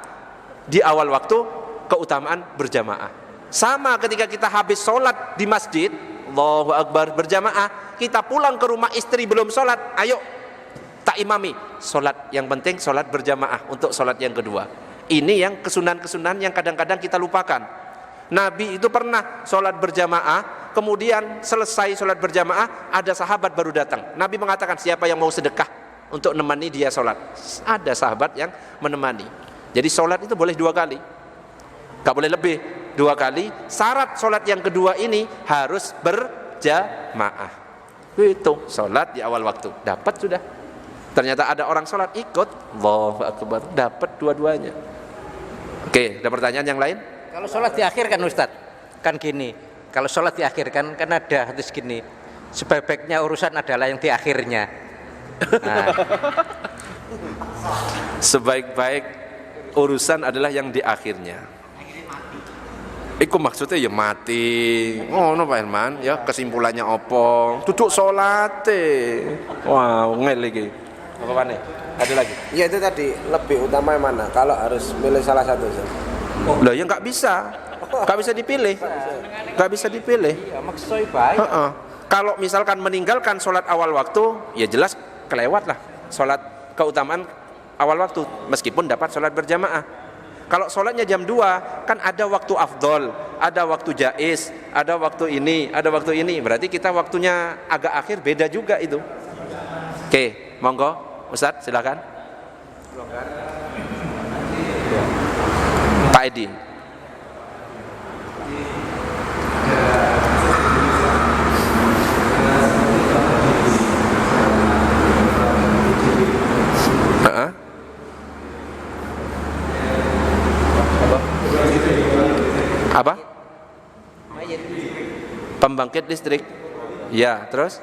di awal waktu, keutamaan berjamaah. Sama ketika kita habis sholat di masjid, Allahu Akbar berjamaah, kita pulang ke rumah istri belum sholat, ayo tak imami sholat, yang penting sholat berjamaah untuk sholat yang kedua. Ini yang kesunahan-kesunahan yang kadang-kadang kita lupakan. Nabi itu pernah sholat berjamaah, kemudian selesai sholat berjamaah, ada sahabat baru datang. Nabi mengatakan, siapa yang mau sedekah untuk menemani dia sholat? Ada sahabat yang menemani. Jadi sholat itu boleh 2 kali, gak boleh lebih, 2 kali. Syarat sholat yang kedua ini harus berjamaah. Itu sholat di awal waktu, dapat sudah. Ternyata ada orang sholat ikut, Allahu Akbar, dapat dua-duanya. Oke, ada pertanyaan yang lain? Kalau sholat diakhirkan Ustaz, kan gini, kalau sholat diakhirkan kan ada hadis gini, sebaik-baiknya urusan adalah yang di akhirnya. Nah. Sebaik-baik urusan adalah yang di akhirnya. Iku maksudnya ya mati. Oh no Pak Herman, ya kesimpulannya opo? Duduk sholat. Wow, ngel lagi. Apa nih? Ada lagi? Ya itu tadi, lebih utama yang mana? Kalau harus milih salah satu, Ustaz. Lah ya nggak bisa dipilih, nggak bisa dipilih. Iya, maksudnya baik. Kalau misalkan meninggalkan sholat awal waktu, ya jelas kelewat lah sholat keutamaan awal waktu, meskipun dapat sholat berjamaah. Kalau sholatnya jam 2, kan ada waktu afdol, ada waktu jaiz, ada waktu ini, ada waktu ini. Berarti kita waktunya agak akhir, beda juga itu. Oke, monggo Ustadz silakan. Pak Edi. Apa? Pembangkit listrik. Ya, terus?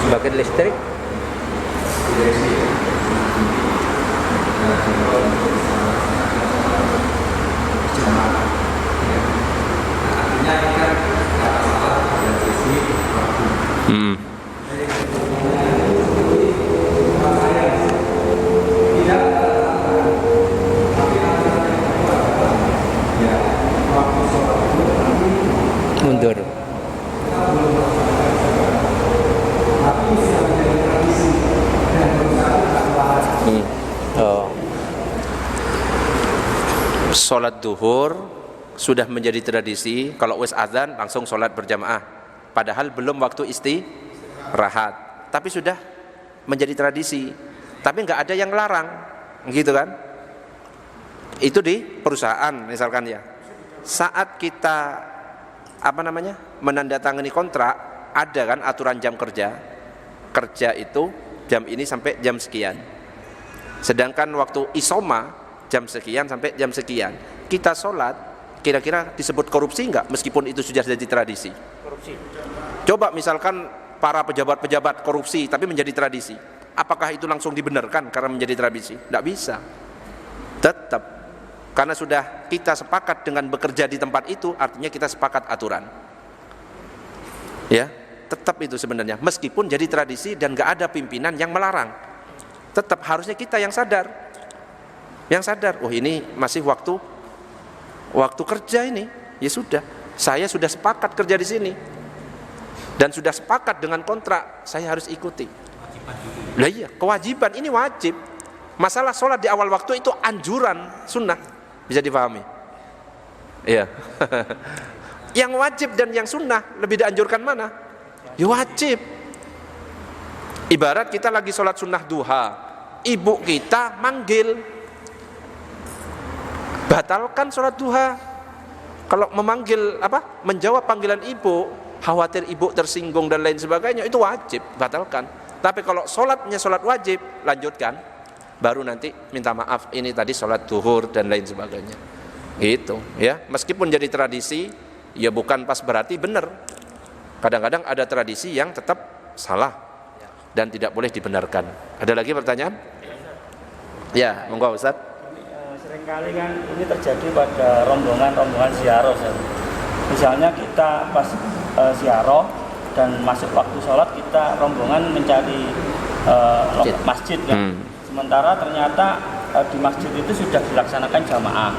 Pembangkit listrik. Mundur. Sholat duhur sudah menjadi tradisi, kalau wis adzan langsung sholat berjamaah, padahal belum waktu istirahat, tapi sudah menjadi tradisi, tapi nggak ada yang larang, gitu kan? Itu di perusahaan misalkan ya. Saat kita menandatangani kontrak, ada kan aturan jam kerja. Kerja itu jam ini sampai jam sekian. Sedangkan waktu isoma jam sekian sampai jam sekian. Kita sholat, kira-kira disebut korupsi enggak? Meskipun itu sudah jadi tradisi. Korupsi. Coba misalkan para pejabat-pejabat korupsi tapi menjadi tradisi. Apakah itu langsung dibenarkan karena menjadi tradisi? Tidak bisa. Tetap. Karena sudah kita sepakat dengan bekerja di tempat itu, artinya kita sepakat aturan. Ya, tetap itu sebenarnya. Meskipun jadi tradisi dan gak ada pimpinan yang melarang, tetap harusnya kita yang sadar. Yang sadar, oh ini masih waktu kerja ini. Ya sudah, saya sudah sepakat kerja di sini dan sudah sepakat dengan kontrak, saya harus ikuti. Lah iya, kewajiban ini wajib. Masalah sholat di awal waktu itu anjuran, sunnah, bisa dipahami. Iya. Yang wajib dan yang sunnah lebih dianjurkan mana? Ya wajib. Ibarat kita lagi sholat sunnah duha, ibu kita manggil, batalkan sholat duha. Kalau memanggil menjawab panggilan ibu, khawatir ibu tersinggung dan lain sebagainya, itu wajib, batalkan. Tapi kalau sholatnya sholat wajib, lanjutkan. Baru nanti minta maaf, ini tadi sholat duhur dan lain sebagainya. Gitu ya. Meskipun jadi tradisi, ya bukan pas berarti benar. Kadang-kadang ada tradisi yang tetap salah dan tidak boleh dibenarkan. Ada lagi pertanyaan? Ya, monggo Ustaz. Seringkali kan ini terjadi pada rombongan ziarah. Misalnya kita pas ziarah dan masuk waktu sholat, kita rombongan mencari masjid kan. Sementara ternyata di masjid itu sudah dilaksanakan jamaah.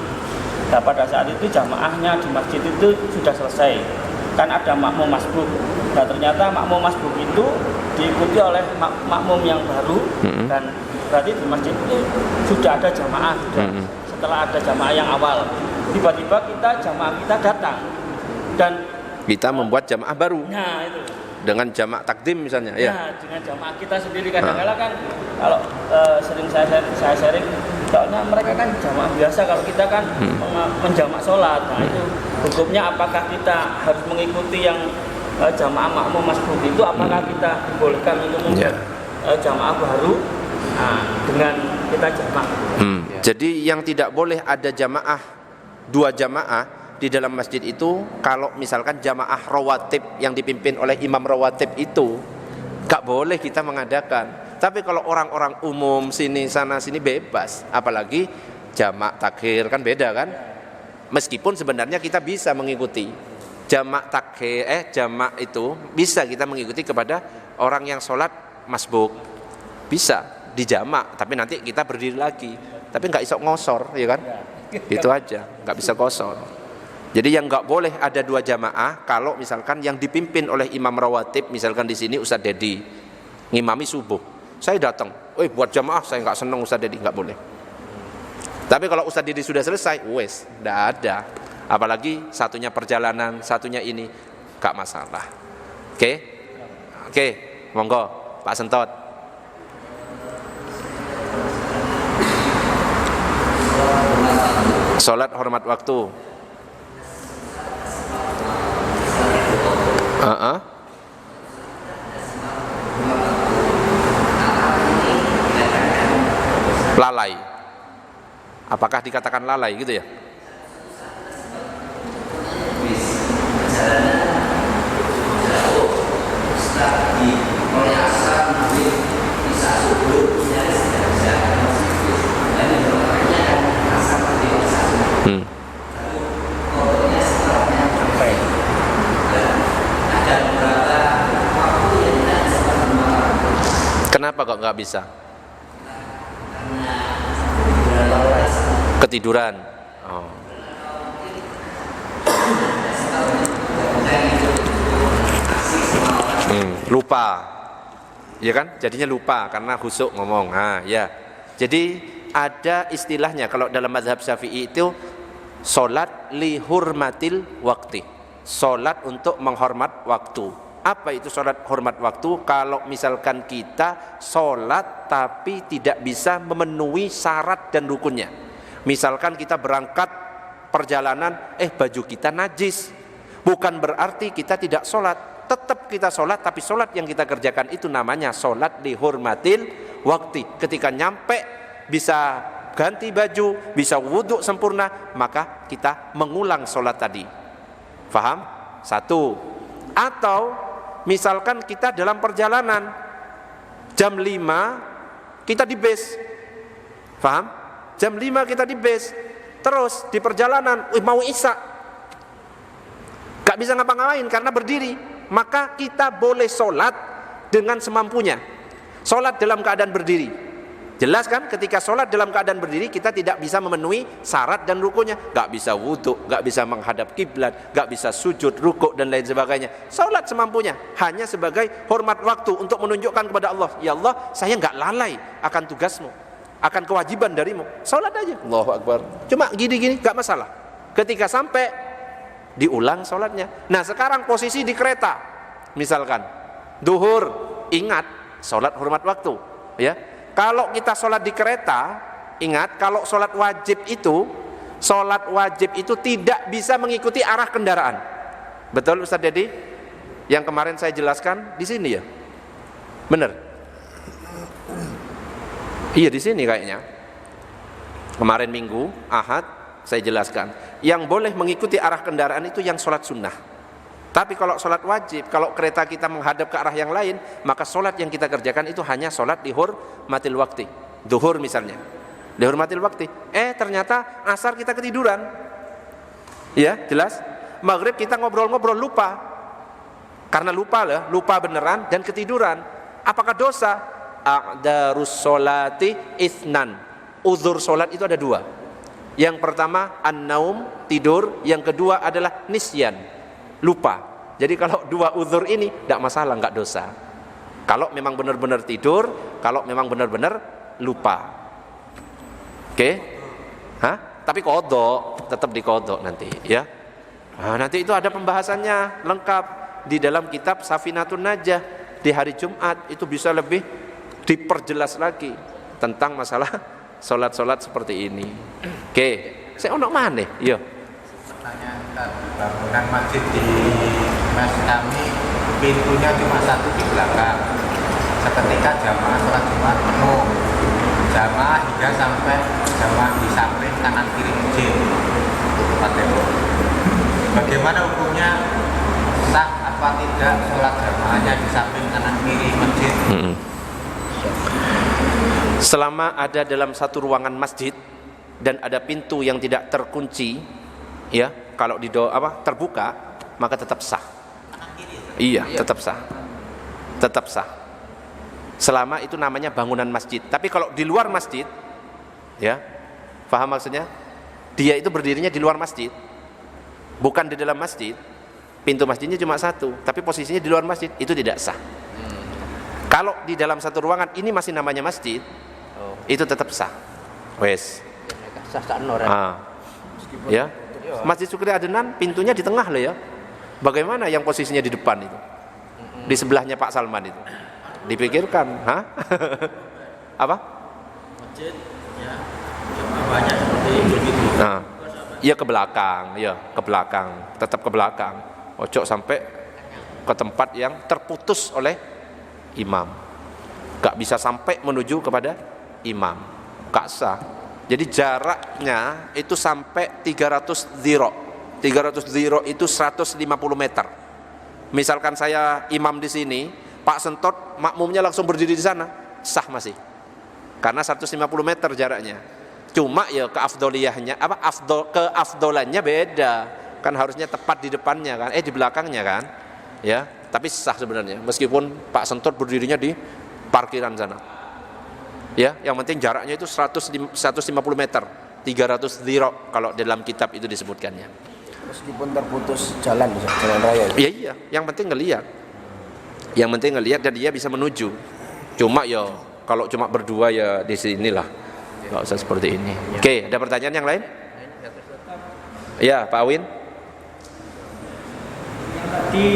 Nah pada saat itu jamaahnya di masjid itu sudah selesai. Kan ada makmum masbuk. Nah ternyata makmum masbuk itu diikuti oleh makmum yang baru, dan berarti di masjid itu sudah ada jamaah. Setelah ada jamaah yang awal, tiba-tiba jamaah kita datang dan kita membuat jamaah baru. Nah itu dengan jamak takdim misalnya, ya. Dengan jamaah kita sendiri kadang-kadang kan kalau sering saya sharing, soalnya mereka kan jamaah biasa, kalau kita kan menjamak sholat. Nah itu hukumnya, apakah kita harus mengikuti yang jamaah makmum masbuk itu, apakah kita dibolehkan untuk membuat jamaah baru dengan kita jamak? Jadi yang tidak boleh ada jamaah, dua jamaah di dalam masjid itu kalau misalkan jamaah rawatib yang dipimpin oleh imam rawatib itu gak boleh kita mengadakan. Tapi kalau orang-orang umum sini sana sini bebas, apalagi jamak takhir kan beda kan. Meskipun sebenarnya kita bisa mengikuti jamak takhir, jamak itu bisa kita mengikuti kepada orang yang sholat masbuk, bisa dijamak, tapi nanti kita berdiri lagi, tapi nggak iso ngosor, ya kan? Itu aja, nggak bisa kosor. Jadi yang nggak boleh ada dua jamaah kalau misalkan yang dipimpin oleh imam rawatib, misalkan di sini Ustadz Dedi ngimami subuh, saya datang, buat jamaah, saya nggak seneng Ustadz Dedi, nggak boleh. Tapi kalau Ustadz Dedi sudah selesai, wes, nggak ada. Apalagi satunya perjalanan, satunya ini, nggak masalah. Oke, monggo Pak Sentot. Sholat hormat waktu. Lalai. Apakah dikatakan lalai gitu ya? Kenapa kok nggak bisa? Ketiduran. Lupa, ya kan? Jadinya lupa karena khusuk ngomong. Ya. Jadi ada istilahnya kalau dalam mazhab Syafi'i itu sholat li hurmatil wakti, sholat untuk menghormat waktu. Apa itu sholat hormat waktu? Kalau misalkan kita sholat tapi tidak bisa memenuhi syarat dan rukunnya. Misalkan kita berangkat perjalanan, baju kita najis, bukan berarti kita tidak sholat. Tetap kita sholat, tapi sholat yang kita kerjakan itu namanya sholat dihormatil waktu. Ketika nyampe bisa ganti baju, bisa wudhu sempurna, maka kita mengulang sholat tadi. Faham? Satu. Atau misalkan kita dalam perjalanan jam 5 kita di base. Faham? Jam 5 kita di base. Terus di perjalanan mau isya, gak bisa ngapa-ngapain karena berdiri, maka kita boleh sholat dengan semampunya. Sholat dalam keadaan berdiri. Jelas kan, ketika sholat dalam keadaan berdiri kita tidak bisa memenuhi syarat dan rukunya. Gak bisa wudhu, gak bisa menghadap kiblat, gak bisa sujud, rukuk dan lain sebagainya. Sholat semampunya, hanya sebagai hormat waktu untuk menunjukkan kepada Allah, ya Allah, saya gak lalai akan tugasmu, akan kewajiban darimu. Sholat aja, Allahu Akbar. Cuma gini-gini gak masalah. Ketika sampai diulang sholatnya. Nah sekarang posisi di kereta, misalkan duhur, ingat sholat hormat waktu, ya. Kalau kita sholat di kereta, ingat kalau sholat wajib itu tidak bisa mengikuti arah kendaraan. Betul Ustaz Dedi? Yang kemarin saya jelaskan di sini ya, benar? Iya di sini kayaknya. Kemarin Minggu, Ahad saya jelaskan. Yang boleh mengikuti arah kendaraan itu yang sholat sunnah. Tapi kalau sholat wajib, kalau kereta kita menghadap ke arah yang lain, maka sholat yang kita kerjakan itu hanya sholat dihormatil waktu. Duhur misalnya, dihormatil waktu. Ternyata asar kita ketiduran. Ya, jelas. Maghrib kita ngobrol-ngobrol lupa. Karena lupa beneran dan ketiduran. Apakah dosa? A'darus sholati itsnan. Uzur sholat itu ada 2. Yang pertama an-naum, tidur. Yang kedua adalah nisyan, lupa. Jadi kalau 2 uzur ini tidak masalah, nggak dosa. Kalau memang benar-benar tidur, kalau memang benar-benar lupa. Oke? Tapi kodok, tetap dikodok nanti, ya. Nanti itu ada pembahasannya lengkap di dalam kitab Safinatun Najah di hari Jumat. Itu bisa lebih diperjelas lagi tentang masalah sholat-sholat seperti ini. Oke, saya ono mana? Iya. Bangunan masjid di mes kami pintunya cuma 1 di belakang. Seketika jamaah sholat Jumat penuh, jamaah hingga sampai jamaah di samping kanan kiri masjid tempat tembok. Bagaimana hukumnya, sah apa tidak sholat jamaahnya di samping kanan kiri masjid? Selama ada dalam satu ruangan masjid dan ada pintu yang tidak terkunci, ya, kalau terbuka, maka tetap sah. Iya, tetap sah. Tetap sah. Selama itu namanya bangunan masjid. Tapi kalau di luar masjid, ya, paham maksudnya? Dia itu berdirinya di luar masjid, bukan di dalam masjid. Pintu masjidnya cuma 1, tapi posisinya di luar masjid, itu tidak sah. Kalau di dalam satu ruangan ini masih namanya masjid, itu tetap sah. Wes. Sah orang. Ya. Masjid Sukri Adenan pintunya di tengah loh ya. Bagaimana yang posisinya di depan itu? Di sebelahnya Pak Salman itu. Dipikirkan, apa? Masjid ya banyak seperti begitu. Ya ke belakang, tetap ke belakang. Ojo sampai ke tempat yang terputus oleh imam. Gak bisa sampai menuju kepada imam. Gak sah. Jadi jaraknya itu sampai 300 dhiro. 300 dhiro itu 150 meter. Misalkan saya imam di sini, Pak Sentot makmumnya langsung berdiri di sana, sah masih. Karena 150 meter jaraknya. Cuma ya keafdolannya beda. Kan harusnya tepat di depannya kan, di belakangnya kan. Ya, tapi sah sebenarnya meskipun Pak Sentot berdirinya di parkiran sana. Ya, yang penting jaraknya itu 150 meter, 300 dhiro kalau dalam kitab itu disebutkannya. Meskipun terputus jalan raya. Iya, yang penting ngelihat. Yang penting ngelihat dan dia bisa menuju. Cuma ya kalau cuma berdua ya di sinilah. Enggak usah seperti ini. Oke, ada pertanyaan yang lain? Ya, Pak Awin. Tadi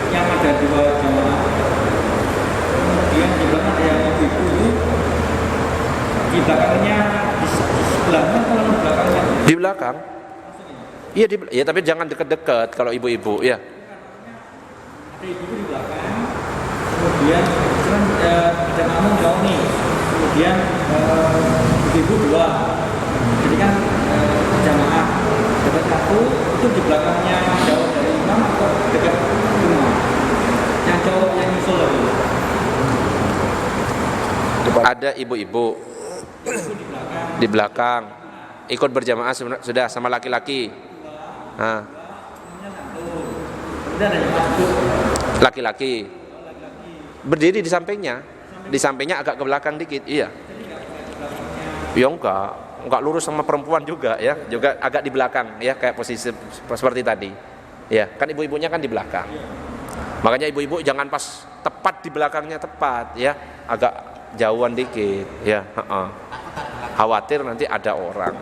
yang ada 2 jamaah, kemudian di belakang ada yang ibu, di belakangnya belakang kalau belakangnya Di belakang. Iya, ya, tapi jangan deket-deket kalau ibu-ibu ya. ada ibu di belakang, kemudian kan ada kamu jauh nih, kemudian ibu dua, jadi kan jamaah dekat satu itu di belakangnya jauh dari imam atau dekat imam, yang cowok yang nyusul lagi. Ada ibu-ibu di belakang ikut berjamaah sudah sama laki-laki. Nah, laki-laki berdiri di sampingnya agak ke belakang dikit. Iya. Ya enggak lurus sama perempuan juga ya, juga agak di belakang ya, kayak posisi seperti tadi. Ya, kan ibu-ibunya kan di belakang. Makanya ibu-ibu jangan pas tepat di belakangnya tepat ya, agak jauhan dikit ya. Khawatir nanti ada orang.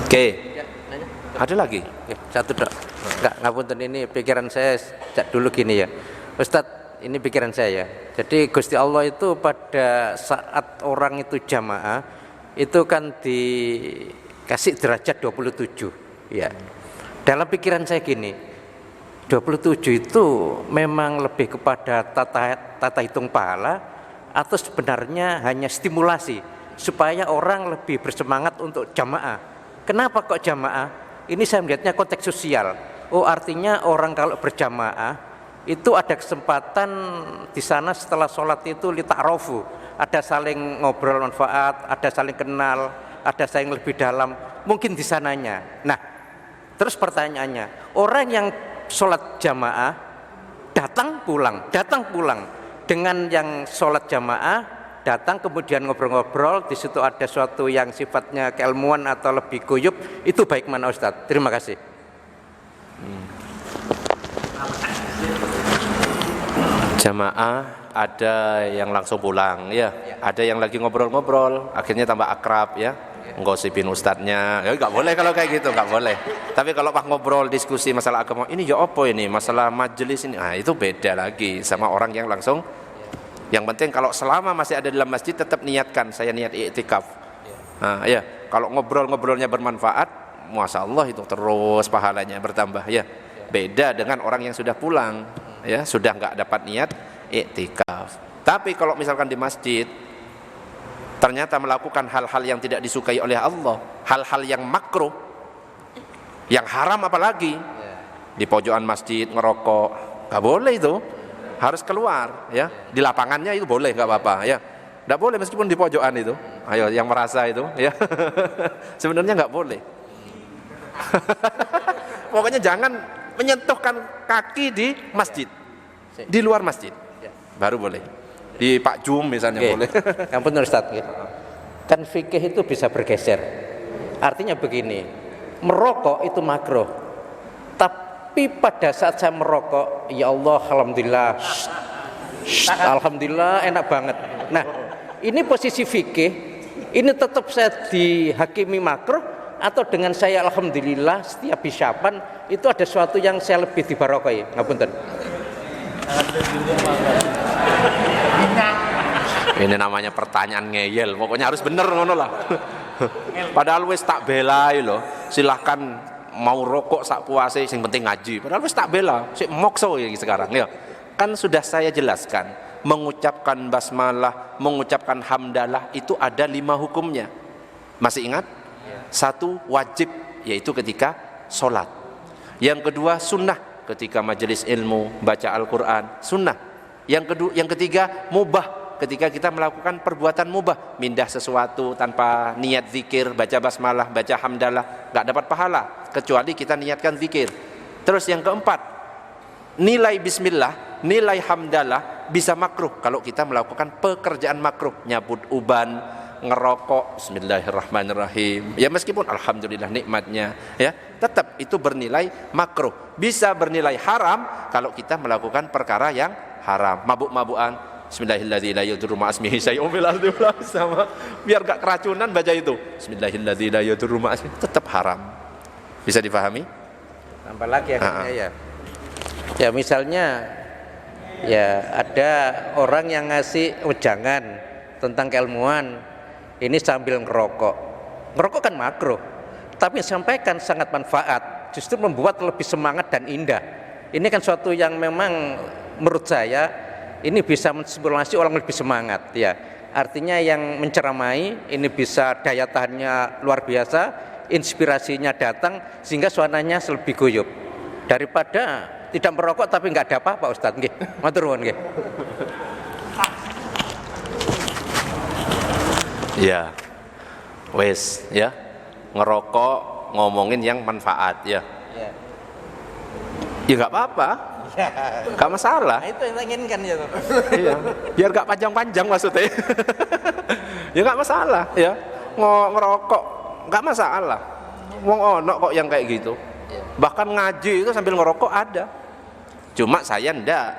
Oke. Ada lagi? Satu dok. Ngapunten, ini pikiran saya sejak dulu gini ya, Ustadz, ini pikiran saya. Jadi Gusti Allah itu pada saat orang itu jamaah itu kan dikasih derajat 27 ya. Dalam pikiran saya gini, 27 itu memang lebih kepada tata hitung pahala atau sebenarnya hanya stimulasi supaya orang lebih bersemangat untuk jamaah. Kenapa kok jamaah? Ini saya melihatnya konteks sosial. Oh, artinya orang kalau berjamaah itu ada kesempatan di sana setelah sholat itu lita'rofu, ada saling ngobrol manfaat, ada saling kenal, ada saling lebih dalam, mungkin di sananya. Nah, terus pertanyaannya, orang yang sholat jamaah datang pulang dengan yang sholat jamaah datang kemudian ngobrol-ngobrol, di situ ada suatu yang sifatnya keilmuan atau lebih guyub, itu baik mana Ustadz? Terima kasih. Jamaah ada yang langsung pulang ya, ada yang lagi ngobrol-ngobrol, akhirnya tambah akrab ya, nggosipin ustadznya, ya nggak boleh kalau kayak gitu, nggak boleh. Tapi kalau pas ngobrol diskusi masalah agama, ini ya apa ini, masalah majelis ini, itu beda lagi sama orang yang langsung. Yang penting kalau selama masih ada dalam masjid tetap niatkan, saya niat i'tikaf. Nah ya, kalau ngobrol-ngobrolnya bermanfaat, masya Allah itu terus pahalanya bertambah ya. Beda dengan orang yang sudah pulang ya, sudah nggak dapat niat i'tikaf. Tapi kalau misalkan di masjid ternyata melakukan hal-hal yang tidak disukai oleh Allah, hal-hal yang makruh, yang haram apalagi, di pojokan masjid ngerokok, nggak boleh itu, harus keluar ya. Di lapangannya itu boleh, nggak apa-apa ya, nggak boleh meskipun di pojokan itu. Ayo yang merasa itu ya sebenarnya nggak boleh. Pokoknya jangan menyentuhkan kaki di masjid, di luar masjid baru boleh. Di Pak Jum misalnya boleh. Ampun Ustaz, kan fikih itu bisa bergeser. Artinya begini, merokok itu makruh, tapi pada saat saya merokok, ya Allah, alhamdulillah, alhamdulillah enak banget. Nah, ini posisi fikih, ini tetap saya dihakimi makruh, atau dengan saya alhamdulillah setiap bisapan itu ada sesuatu yang saya lebih dibarokai. Ngapunten. Ini namanya pertanyaan ngeyel, pokoknya harus bener ngono lah. Padahal wis tak belai loh, silahkan mau rokok sak puase, yang penting ngaji. Padahal wis tak bela, sik mokso ya sekarang ya. Kan sudah saya jelaskan, mengucapkan basmalah, mengucapkan hamdalah itu ada 5 hukumnya. Masih ingat? 1 wajib, yaitu ketika sholat. Yang kedua sunnah, ketika majelis ilmu, baca Al-Quran, sunnah. Yang ketiga mubah, ketika kita melakukan perbuatan mubah, mindah sesuatu tanpa niat zikir, baca basmalah, baca hamdalah, nggak dapat pahala kecuali kita niatkan zikir. Terus yang keempat, nilai bismillah, nilai hamdalah bisa makruh kalau kita melakukan pekerjaan makruh, nyabut uban, ngerokok, bismillahirrahmanirrahim. Ya meskipun alhamdulillah nikmatnya, ya tetap itu bernilai makruh. Bisa bernilai haram kalau kita melakukan perkara yang haram. Mabuk-mabukan, bismillahirrahmanirrahim la yadurru ma'asmihi syai'un fil ardi wala fis sama. Biar gak keracunan baca itu. Bismillahirrahmanirrahim la yadurru ma'asmihi, tetap haram. Bisa dipahami? Tambah lagi akhirnya ya. Ya misalnya ya ada orang yang ngasih ujangan tentang keilmuan ini sambil ngerokok. ngerokok kan makruh, tapi sampaikan sangat manfaat, justru membuat lebih semangat dan indah. Ini kan suatu yang memang menurut saya ini bisa menstimulasi orang lebih semangat ya. Artinya yang menceramai ini bisa daya tahannya luar biasa, inspirasinya datang sehingga suasananya lebih guyup daripada tidak merokok tapi nggak ada apa-apa Ustadz. Nggih, matur nuwun nggih. Ya, wes ya, ngerokok ngomongin yang manfaat ya. Ya nggak apa-apa, nggak masalah. Nah, itu yang saya inginkan ya. Iya, biar nggak panjang-panjang maksudnya. Ya nggak masalah ya, ngerokok nggak masalah. Wong ono kok yang kayak gitu. Bahkan ngaji itu sambil ngerokok ada. Cuma saya ndak.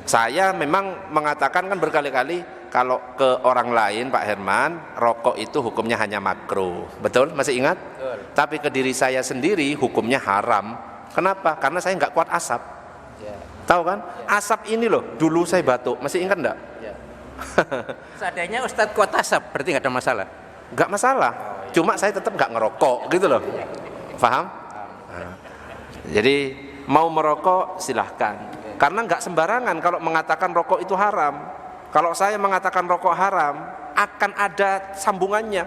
Saya memang mengatakan kan berkali-kali kalau ke orang lain Pak Herman, rokok itu hukumnya hanya makruh. Betul? Masih ingat? Betul. Tapi ke diri saya sendiri hukumnya haram. Kenapa? Karena saya nggak kuat asap. Tahu kan? Asap ini loh, dulu saya batuk. Masih ingat enggak? Seandainya Ustadz kuat asap, berarti nggak ada masalah. Nggak masalah. Cuma saya tetap nggak ngerokok gitu loh. Paham? Nah, jadi mau merokok silahkan. Karena nggak sembarangan kalau mengatakan rokok itu haram. Kalau saya mengatakan rokok haram, akan ada sambungannya.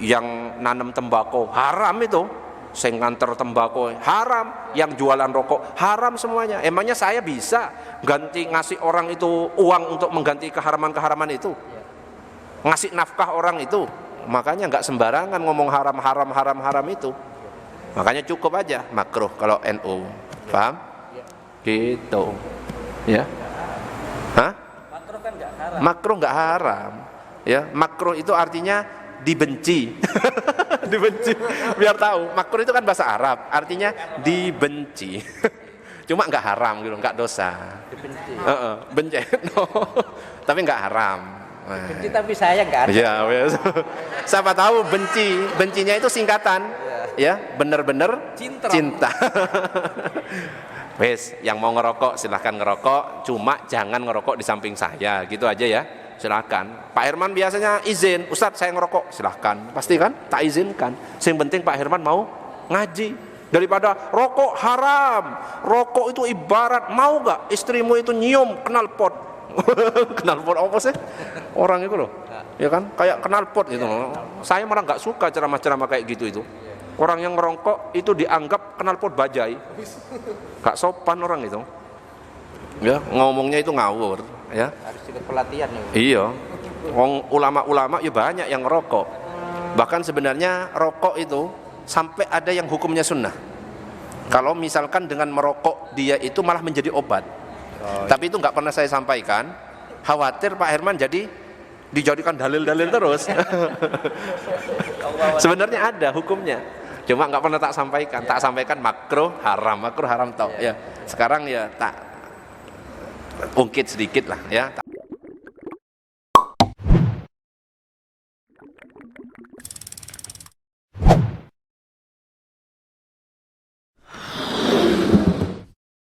Yang nanam tembakau haram itu, sing nganter tembakau haram, yang jualan rokok haram semuanya. Emangnya saya bisa ngasih orang itu uang untuk mengganti keharaman-keharaman itu? Ngasih nafkah orang itu? Makanya nggak sembarangan ngomong haram itu. Makanya cukup aja makruh kalau NU. Paham? Gitu. Ya. Hah? Makruh kan nggak haram. Makruh nggak haram. Ya, makruh itu artinya dibenci. Dibenci. Biar tahu, makruh itu kan bahasa Arab, artinya dibenci. Cuma nggak haram gitu, nggak dosa. Dibenci. Benci. No. Tapi nggak haram. Benci tapi saya nggak ada. Ya, siapa tahu bencinya itu singkatan, ya, bener-bener cinta. Wes, yang mau ngerokok silahkan ngerokok, cuma jangan ngerokok di samping saya, gitu aja ya. Silahkan. Pak Herman biasanya izin, Ustadz saya ngerokok, silahkan. Pasti kan? Tak izinkan. Yang penting Pak Herman mau ngaji. Daripada rokok haram, rokok itu ibarat mau gak istrimu itu nyium knalpot. Knalpot apa sih? Orang itu loh, ya kan? Kayak knalpot gitu loh. Saya malah nggak suka ceramah-ceramah kayak gitu itu. Orang yang ngerokok itu dianggap knalpot bajai, gak sopan orang itu. Ya, ngomongnya itu ngawur. Ya. Harus ikut pelatihan ya. Iya. Ulama-ulama ya banyak yang ngerokok. Bahkan sebenarnya rokok itu sampai ada yang hukumnya sunnah. Kalau misalkan dengan merokok dia itu malah menjadi obat. Tapi itu nggak pernah saya sampaikan. Khawatir Pak Herman jadi dijadikan dalil-dalil terus. Sebenarnya ada hukumnya. Cuma nggak pernah tak sampaikan. Tak sampaikan makruh haram toh. Ya. Sekarang ya tak ungkit sedikit lah ya.